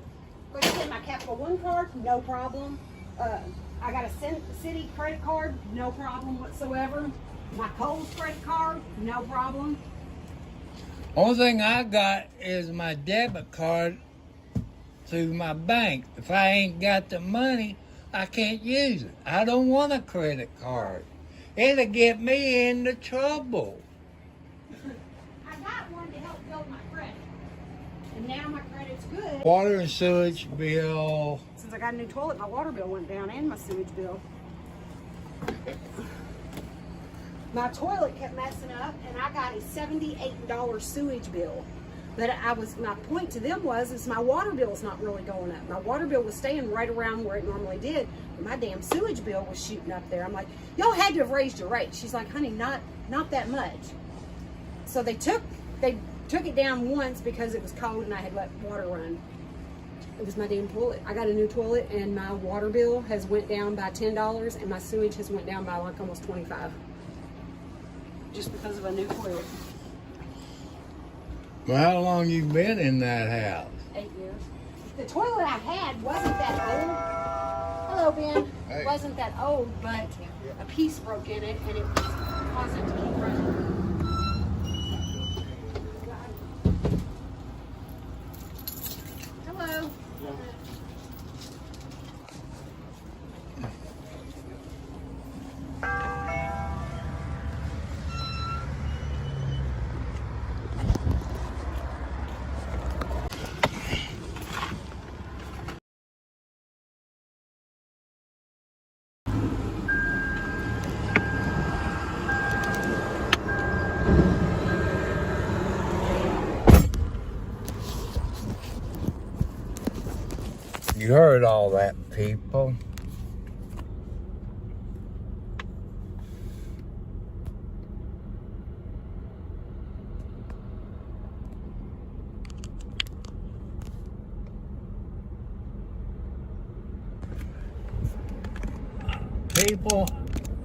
Like I said, my Capital One card, no problem. I got a City credit card, no problem whatsoever. My Kohl's credit card, no problem. only thing I got is my debit card through my bank. If I ain't got the money, I can't use it. I don't want a credit card. It'll get me into trouble. I got one to help build my credit. And now my credit's good. Water and sewage bill. Since I got a new toilet, my water bill went down and my sewage bill. My toilet kept messing up and I got a $78 sewage bill. But my point to them is my water bill is not really going up. My water bill was staying right around where it normally did, but my damn sewage bill was shooting up there. I'm like, y'all had to have raised your rate. She's like, honey, not that much. So they took it down once because it was cold and I had let water run. It was my damn toilet. I got a new toilet and my water bill has went down by $10 and my sewage has went down by like almost $25. Just because of a new toilet. Well, how long you been in that house? 8 years. The toilet I had wasn't that old. Hello, Ben. Hey. Wasn't that old, but a piece broke in it and it was causing it to keep running. Hello. You heard all that, people. People,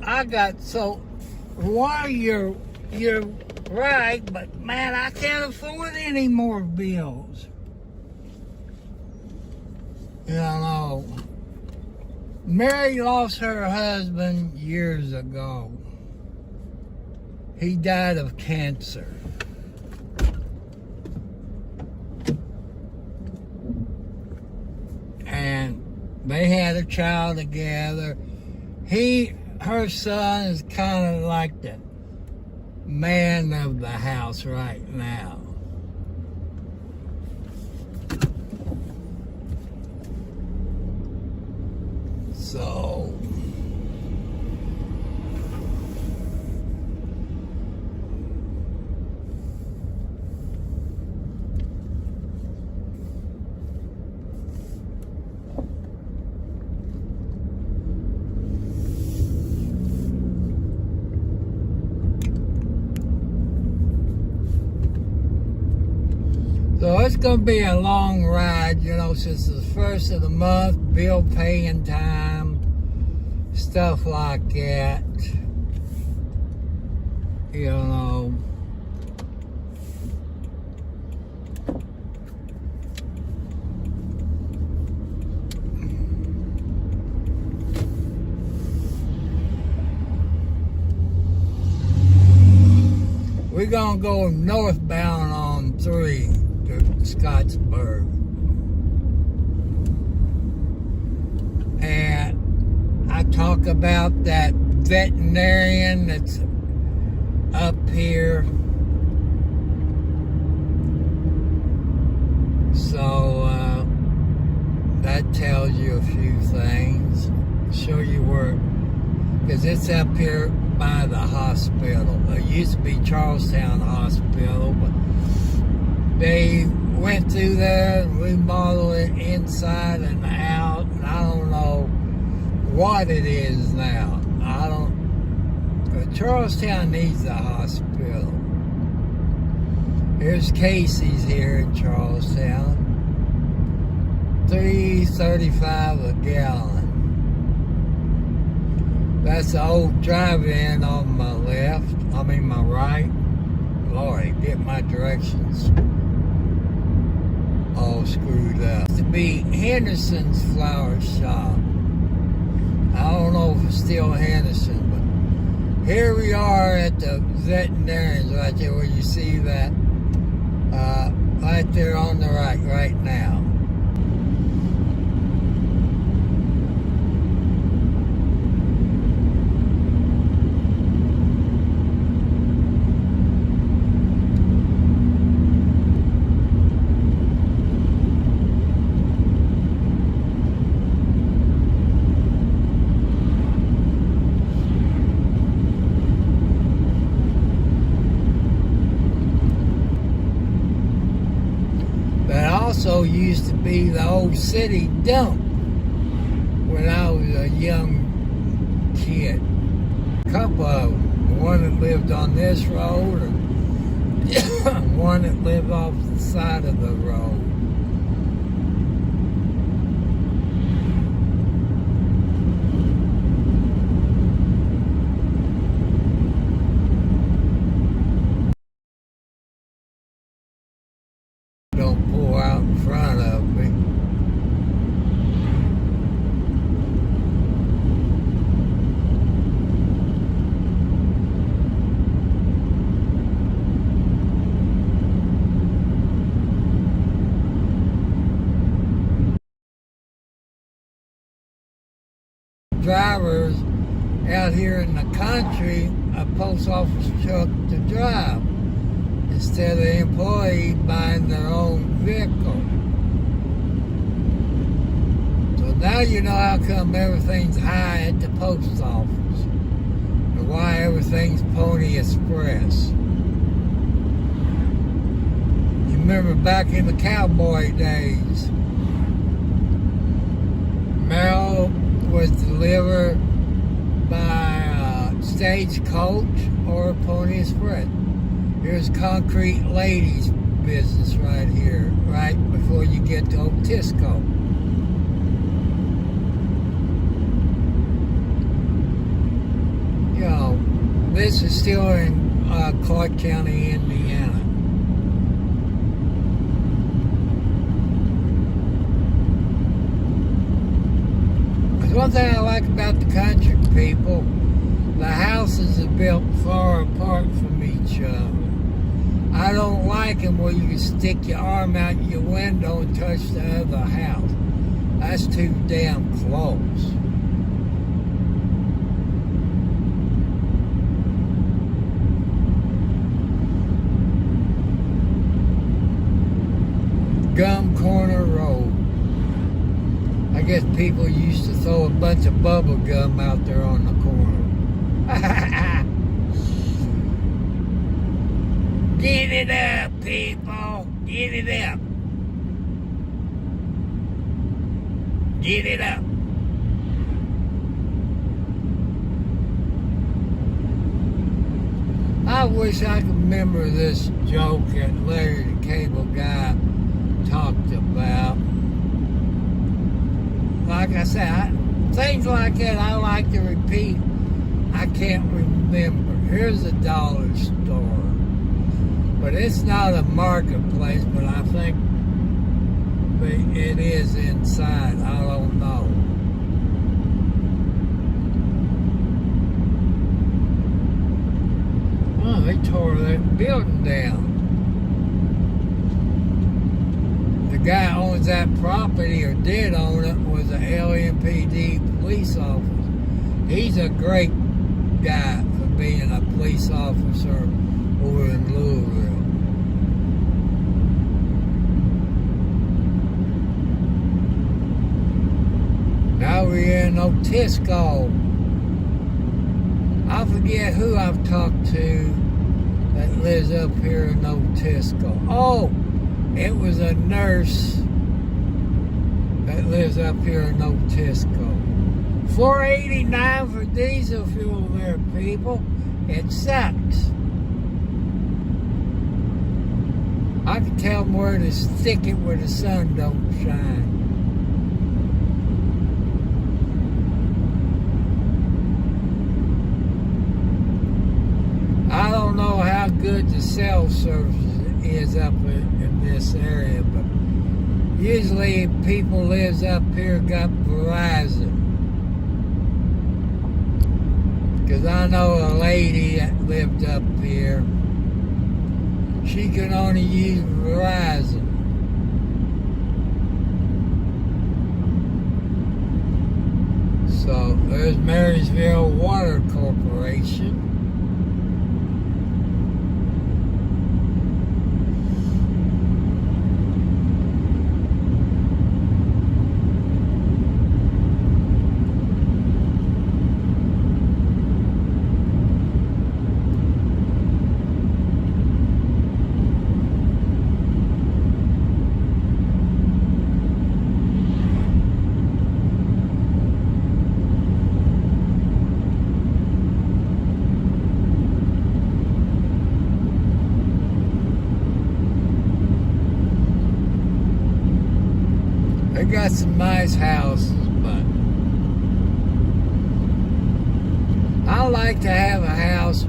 I got so. Why you're right, but man, I can't afford any more bills. You know, Mary lost her husband years ago. He died of cancer. And they had a child together. Her son is kind of like the man of the house right now. So, it's going to be a long ride, you know, since it's the first of the month, bill paying time, stuff like that. You know. We're going to go northbound on 3. To Scottsburg, and I talk about that veterinarian that's up here. So that tells you a few things. Show you where, because it's up here by the hospital. It used to be Charlestown Hospital, but they went through there and remodeled it inside and out, and I don't know what it is now. But Charlestown needs a hospital. Here's Casey's here in Charlestown. $3.35 a gallon. That's the old drive-in on my left. I mean my right. Lord, get my directions all screwed up. To be Henderson's flower shop. I don't know if it's still Henderson, but here we are at the veterinarians right there where you see that right there on the right now. Also used to be the old city dump when I was a young kid. A couple of them. One that lived on this road and one that lived off the side of the road. Don't pull out in front of me. Drivers out here in the country, a post office truck to drive, instead of the employee buying their own vehicle. So now you know how come everything's high at the post office, and why everything's Pony Express. remember back in the cowboy days, mail was delivered by stagecoach or Pony Express. Here's Concrete Lady's business right here, right before you get to Otisco. You know, this is still in Clark County, Indiana. One thing I like about the country people, the houses are built far apart from each other. I don't like them where you can stick your arm out your window and touch the other house. That's too damn close. Gum Corner Road. I guess people used to throw a bunch of bubble gum out there on the corner. Get it up, people. Get it up. Get it up. I wish I could remember this joke that Larry the Cable Guy talked about. Like I said, things like that I like to repeat. I can't remember. Here's a dollar store. But it's not a marketplace, but I think it is inside. I don't know. Oh, they tore that building down. The guy who owns that property, or did own it, was an LMPD police officer. He's a great guy for being a police officer over in Louisville. Now we're in Otisco. I forget who I've talked to that lives up here in Otisco. Oh, it was a nurse that lives up here in Otisco. $4.89 for diesel fuel there, people. It sucks. I can tell them where to stick it where the sun don't shine. I don't know how good the cell service is up in this area, but usually people lives up here got Verizon. Because I know a lady that lived up here, she could only use Verizon. So there's Marysville Water Corporation. They got some nice houses, but I like to have a house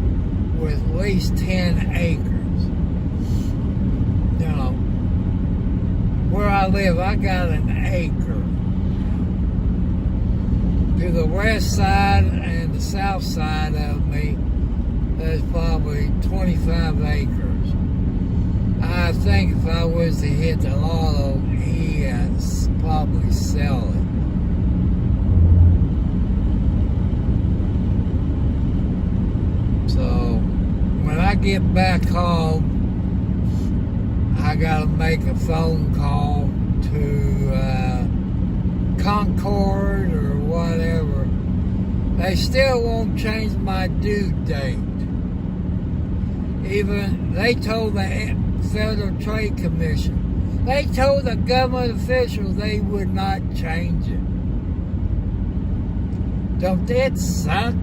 with at least 10 acres. You know, where I live, I got an acre. To the west side and the south side of me, there's probably 25 acres. I think if I was to hit the lotto, probably sell it. So when I get back home, I gotta make a phone call to Concord or whatever. They still won't change my due date. Even they told the Federal Trade Commission. They told the government officials they would not change it. Don't that suck?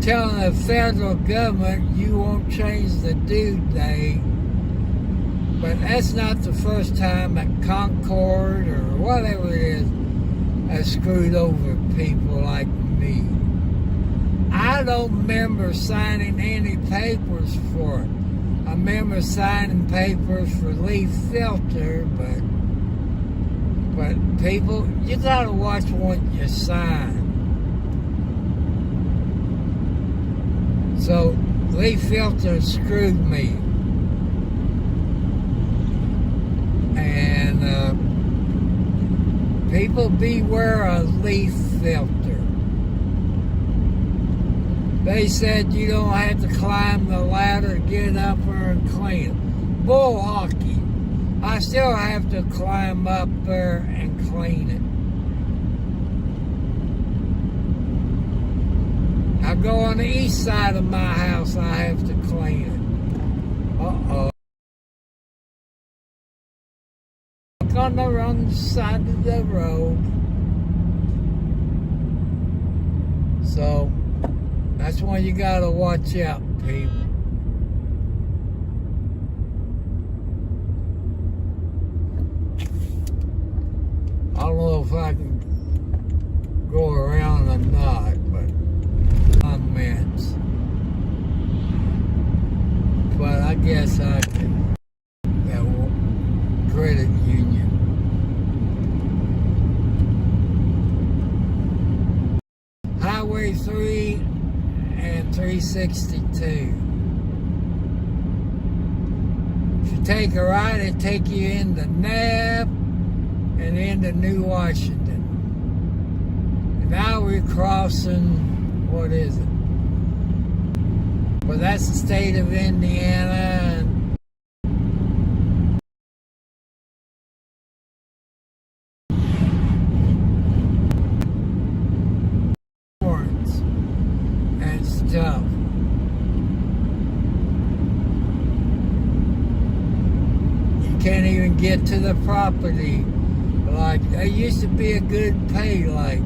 Telling the federal government you won't change the due date. But that's not the first time that Concord or whatever it is has screwed over people like me. I don't remember signing any papers for it. I remember signing papers for leaf filter, but people, you gotta watch what you sign. So leaf filter screwed me. And people beware of leaf filter. They said you don't have to climb the ladder, get up there and clean it. Bull hockey. I still have to climb up there and clean it. I go on the east side of my house, I have to clean it. Uh-oh. On the wrong side of the road. So that's why you gotta watch out, people. I don't know if I can go around or not, but comments. But I guess I can. That credit union. Highway 3 and 362. If you take a right, it take you into Nab and into New Washington. And now we're crossing, what is it? Well, that's the state of Indiana. And stuff. You can't even get to the property. Like, there used to be a good pay, like.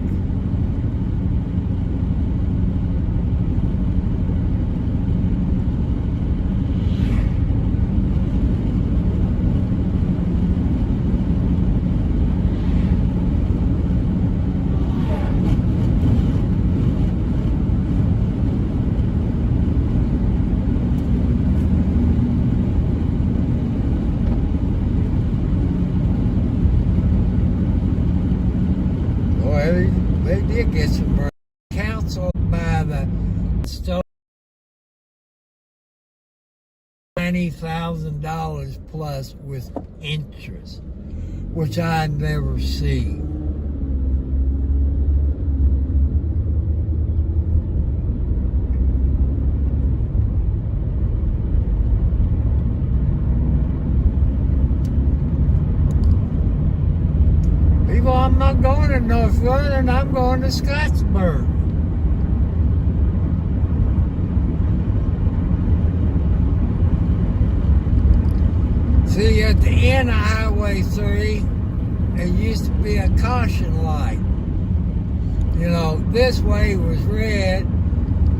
They did get some counsel by the store. $90,000 plus with interest, which I never see. People, I'm not going to North Northern, I'm going to Scottsburg. See, at the end of Highway 3, there used to be a caution light. You know, this way was red,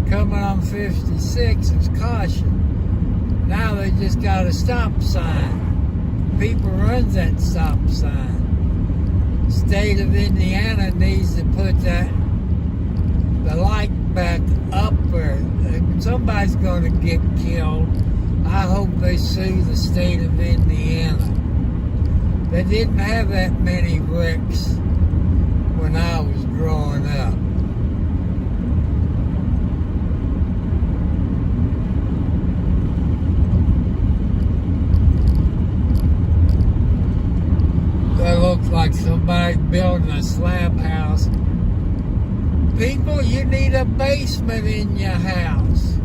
coming on 56 is caution. Now they just got a stop sign. People runs that stop sign. State of Indiana needs to put the light back up there. Somebody's going to get killed. I hope they sue the state of Indiana. They didn't have that many wrecks when I was growing up. That looks like somebody building a slab house. People, you need a basement in your house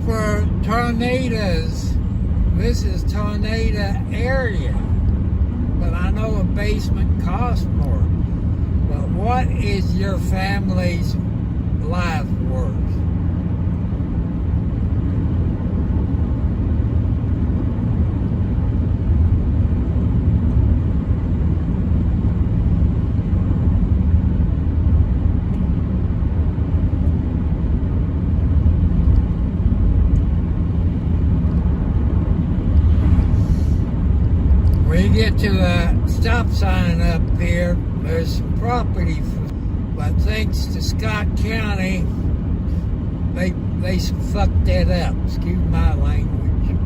for tornadoes. This is tornado area, but I know a basement costs more. But what is your family's life worth? get to a stop sign up here, there's some property, but thanks to Scott County, they fucked that up. Excuse my language.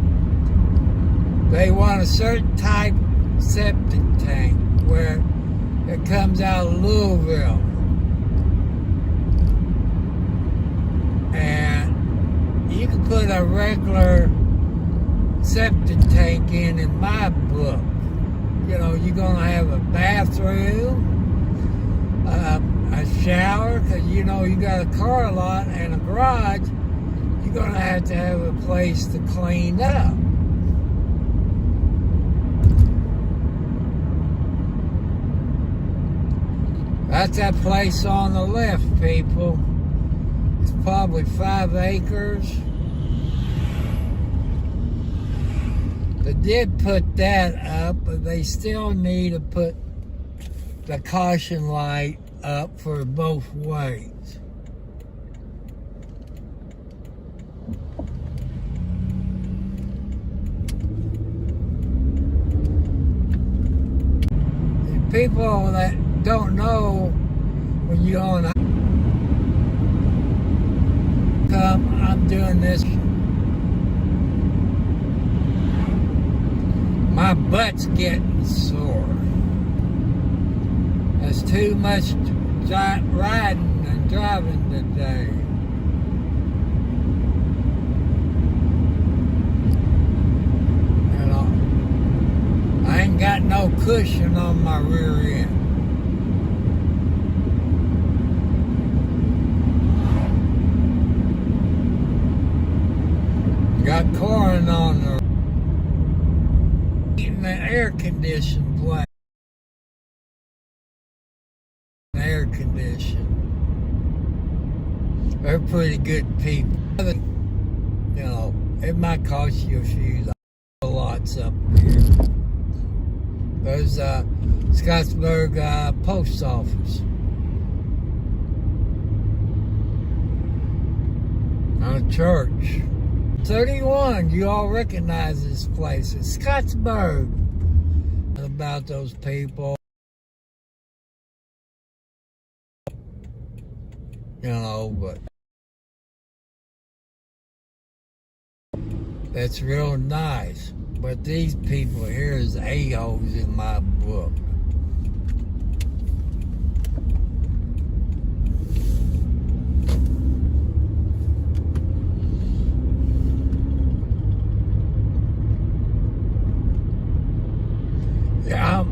They want a certain type septic tank where it comes out of Louisville. And you can put a regular septic tank in my book. You know, you're going to have a bathroom, a shower, because you know you got a car lot and a garage. You're going to have a place to clean up. That's that place on the left, people. It's probably 5 acres. They did put that up, but they still need to put the caution light up for both ways. And people that don't know, when you own a I'm doing this. My butt's getting sore. There's too much riding and driving today. You know, I ain't got no cushion on my rear end. Got corn on the air conditioned place. Air conditioned. They're pretty good people. You know, it might cost you a few lots up here. There's Scottsburg post office. A church. 31, you all recognize this place. It's Scottsburg. About those people, you know, but that's real nice. But these people here is a-holes in my book.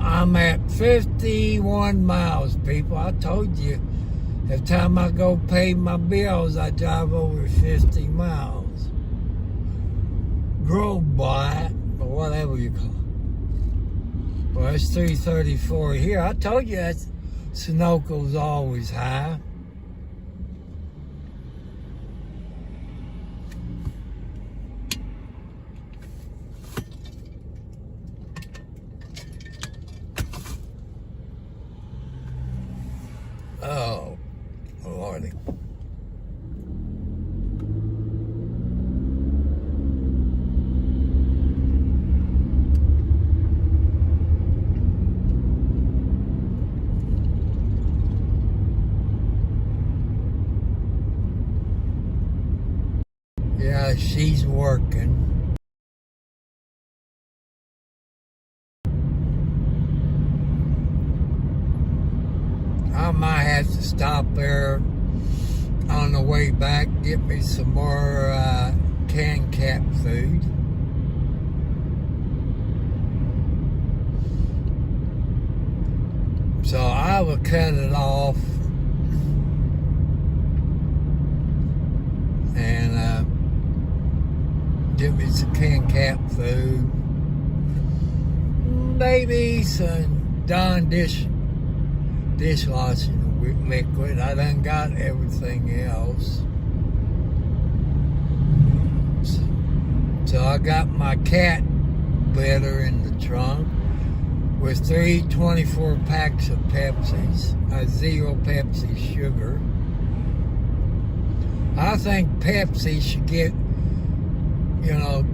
I'm at 51 miles, people. I told you, every time I go pay my bills, I drive over 50 miles. Grove by, or whatever you call it. Well, it's 334 here. I told you that Sunoco's always high. Oh, Lordy. Yeah, she's working. I might have to stop there on the way back, get me some more canned cat food. So I will cut it off and get me some canned cat food. Maybe some Dawn dishwashing liquid. I done got everything else. So I got my cat litter in the trunk with 3 24 packs of Pepsis, zero Pepsi sugar. I think Pepsi should get, you know,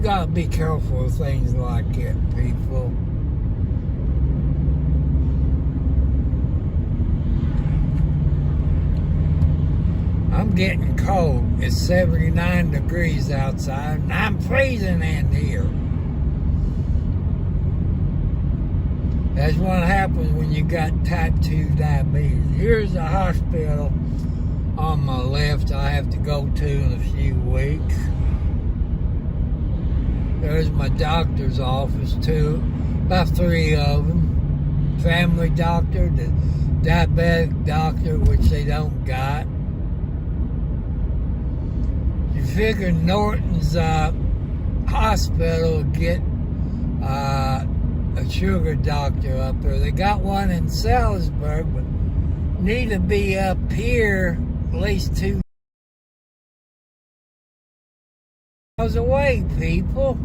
gotta be careful of things like it, people. I'm getting cold. It's 79 degrees outside, and I'm freezing in here. That's what happens when you got type 2 diabetes. Here's a hospital on my left I have to go to in a few weeks. There's my doctor's office too, about 3 of them. Family doctor, the diabetic doctor, which they don't got. You figure Norton's hospital get a sugar doctor up there. They got one in Salisbury, but need to be up here at least 2 miles away, people.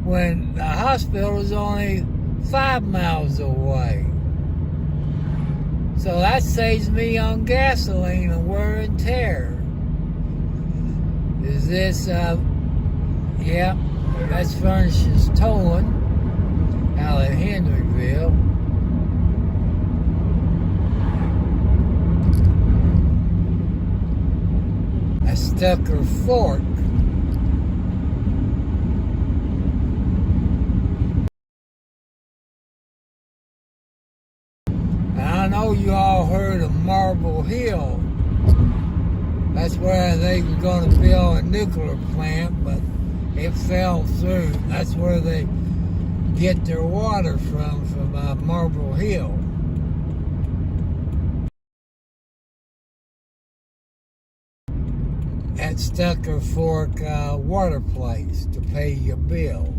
When the hospital is only 5 miles away. So that saves me on gasoline and wear and tear. Is this, yeah, that's Furnish's Towing out at Henryville. That's Stucker Fork. I know you all heard of Marble Hill. That's where they were going to build a nuclear plant, but it fell through. That's where they get their water from Marble Hill. At Stucker Fork water place to pay your bills.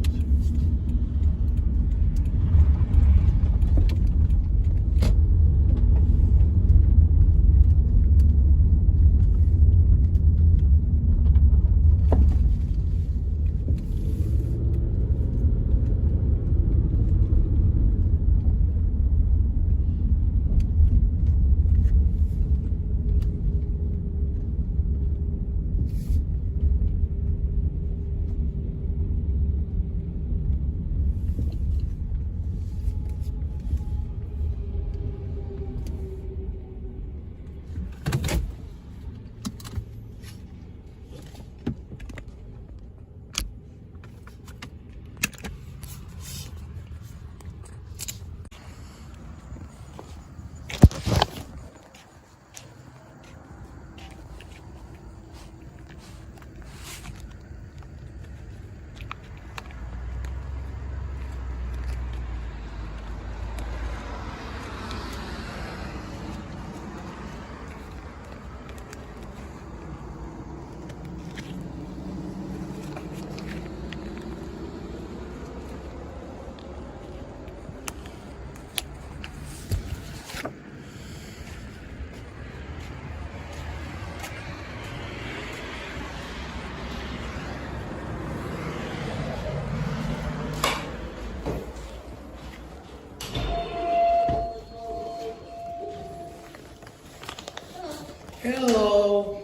Hello.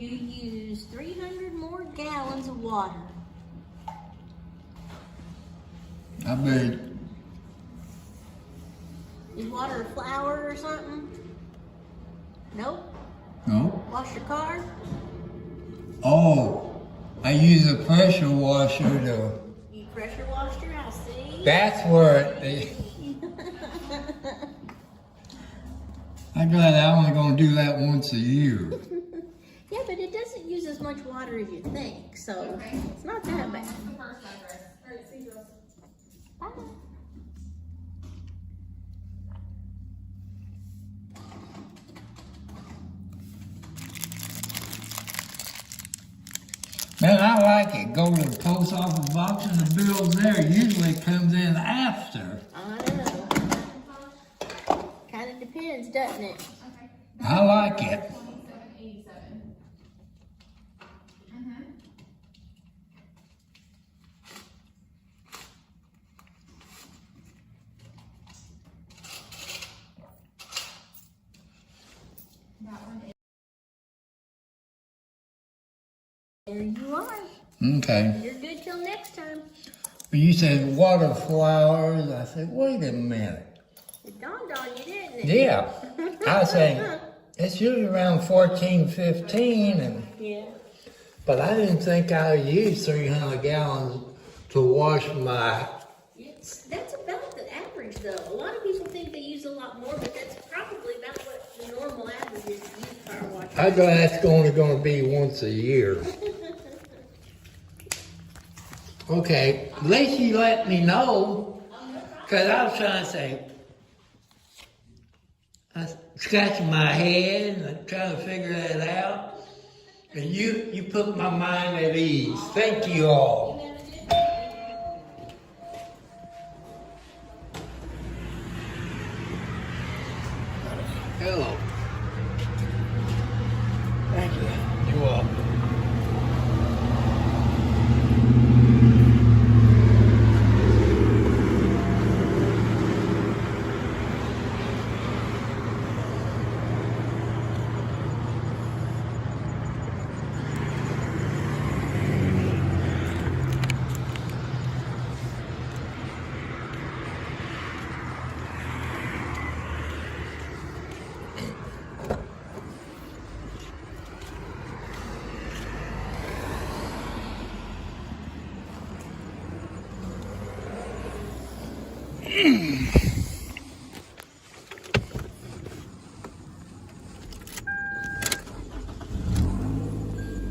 You use 300 more gallons of water. I bet. Is water a flower or something? Nope. No. Wash your car? Oh, I use a pressure washer to. You pressure washed your house, see? That's where it. I'm glad I'm only going to do that once a year. Yeah, but it doesn't use as much water as you think, so it's not that bad. Bye. Man, I like it. Go to the post office box and the bill's there. Usually it comes in after. I know. Kind of depends, doesn't it? I like it. There you are. Okay. You're good till next time. But you said water flowers. I said, wait a minute. It dawned on you, didn't it? Yeah. I said, it's usually around 14, 15. And, Yeah. but I didn't think I would use 300 gallons to wash my... That's about the average, though. A lot of people think they use a lot more, but that's probably about what the normal average is to use power wash. I thought that's only going to be once a year. Okay, at least you let me know, because I was trying to say, I was scratching my head and trying to figure that out, and you put my mind at ease. Thank you all. Hello. Thank you. You're welcome.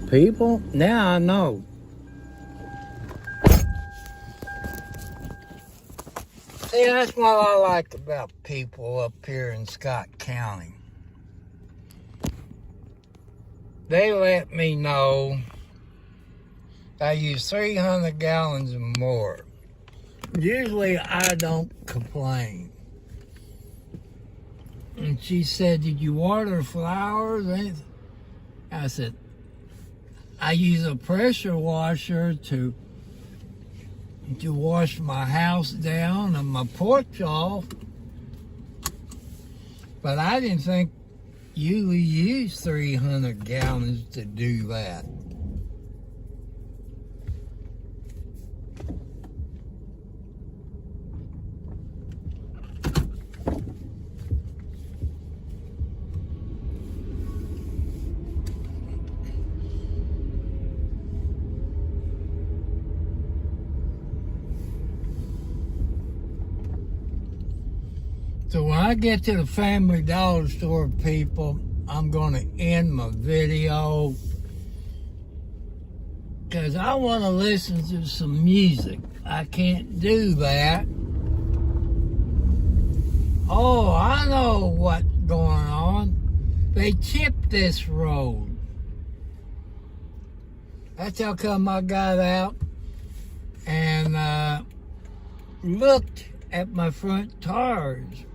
People, now I know. See, that's what I like about people up here in Scott County. They let me know I use 300 gallons or more. Usually I don't complain. And she said, did you water flowers or anything? I said, I use a pressure washer to wash my house down and my porch off. But I didn't think you use 300 gallons to do that. So when I get to the Family Dollar Store, people, I'm going to end my video because I want to listen to some music. I can't do that. Oh, I know what's going on. They chipped this road. That's how come I got out and looked at my front tires.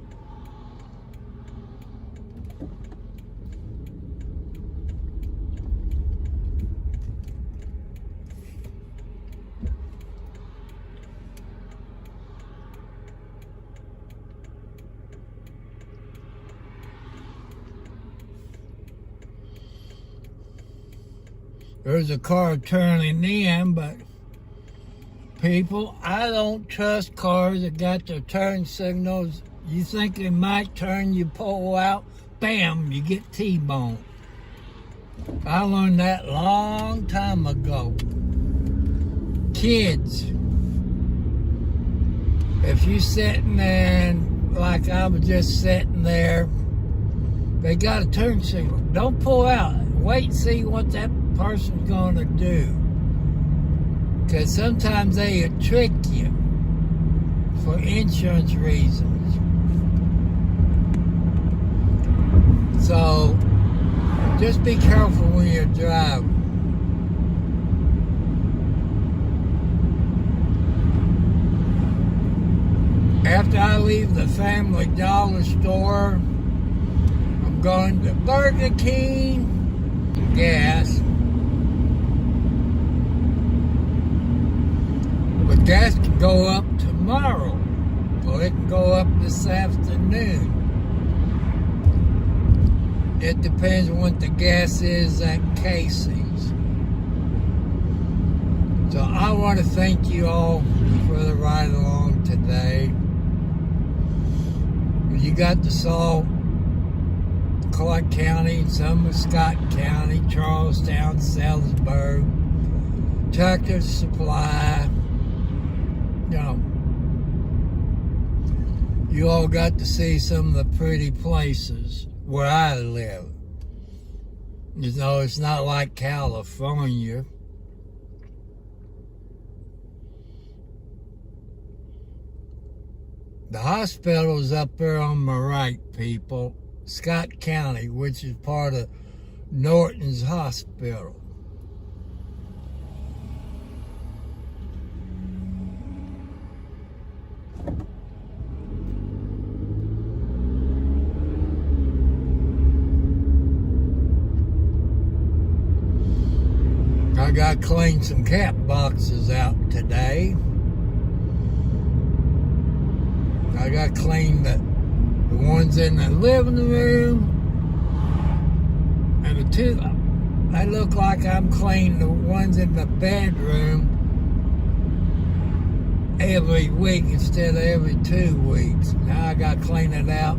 There's a car turning in, but people, I don't trust cars that got their turn signals. You think they might turn, you pull out, bam, you get T-boned. I learned that long time ago. Kids, if you sitting there and like I was just sitting there, they got a turn signal. Don't pull out. Wait and see what that person's gonna do. Because sometimes they trick you for insurance reasons. So just be careful when you're driving. After I leave the Family Dollar Store, I'm going to Burger King, gas. But gas can go up tomorrow, or it can go up this afternoon. It depends on what the gas is at Casey's. So I want to thank you all for the ride along today. You got to saw Clark County, some of Scott County, Charlestown, Salisbury, Tractor Supply. You know, you all got to see some of the pretty places where I live. You know, it's not like California. The hospital's up there on my right, people. Scott County, which is part of Norton's Hospital. I got to clean some cat boxes out today. I got to clean the ones in the living room and the two. I look like I'm cleaning the ones in the bedroom every week instead of every 2 weeks. Now I got to clean it out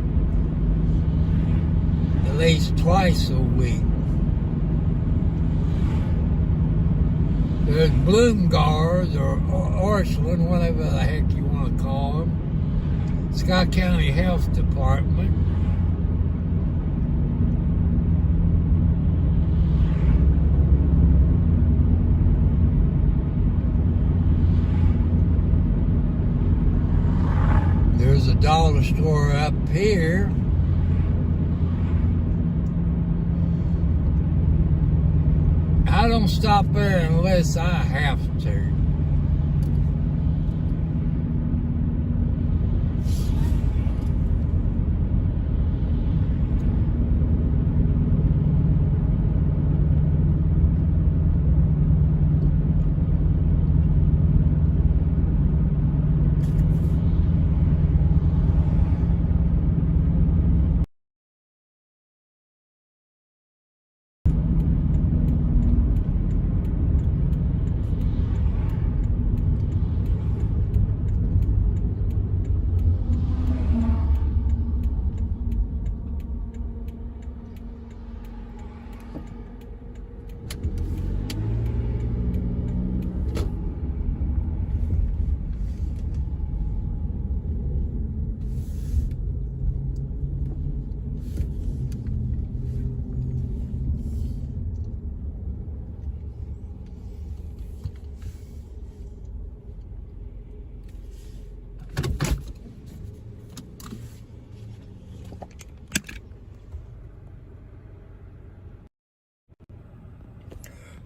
at least twice a week. There's Bloomgars or Orchland, whatever the heck you want to call them. Scott County Health Department. There's a dollar store up here. I don't stop there unless I have to.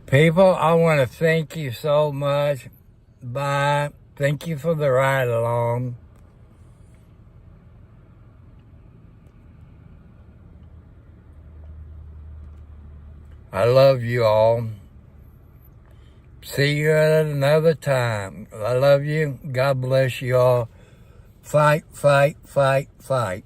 People, I want to thank you so much. Bye. Thank you for the ride along. I love you all. See you at another time. I love you. God bless you all. Fight, fight, fight, fight.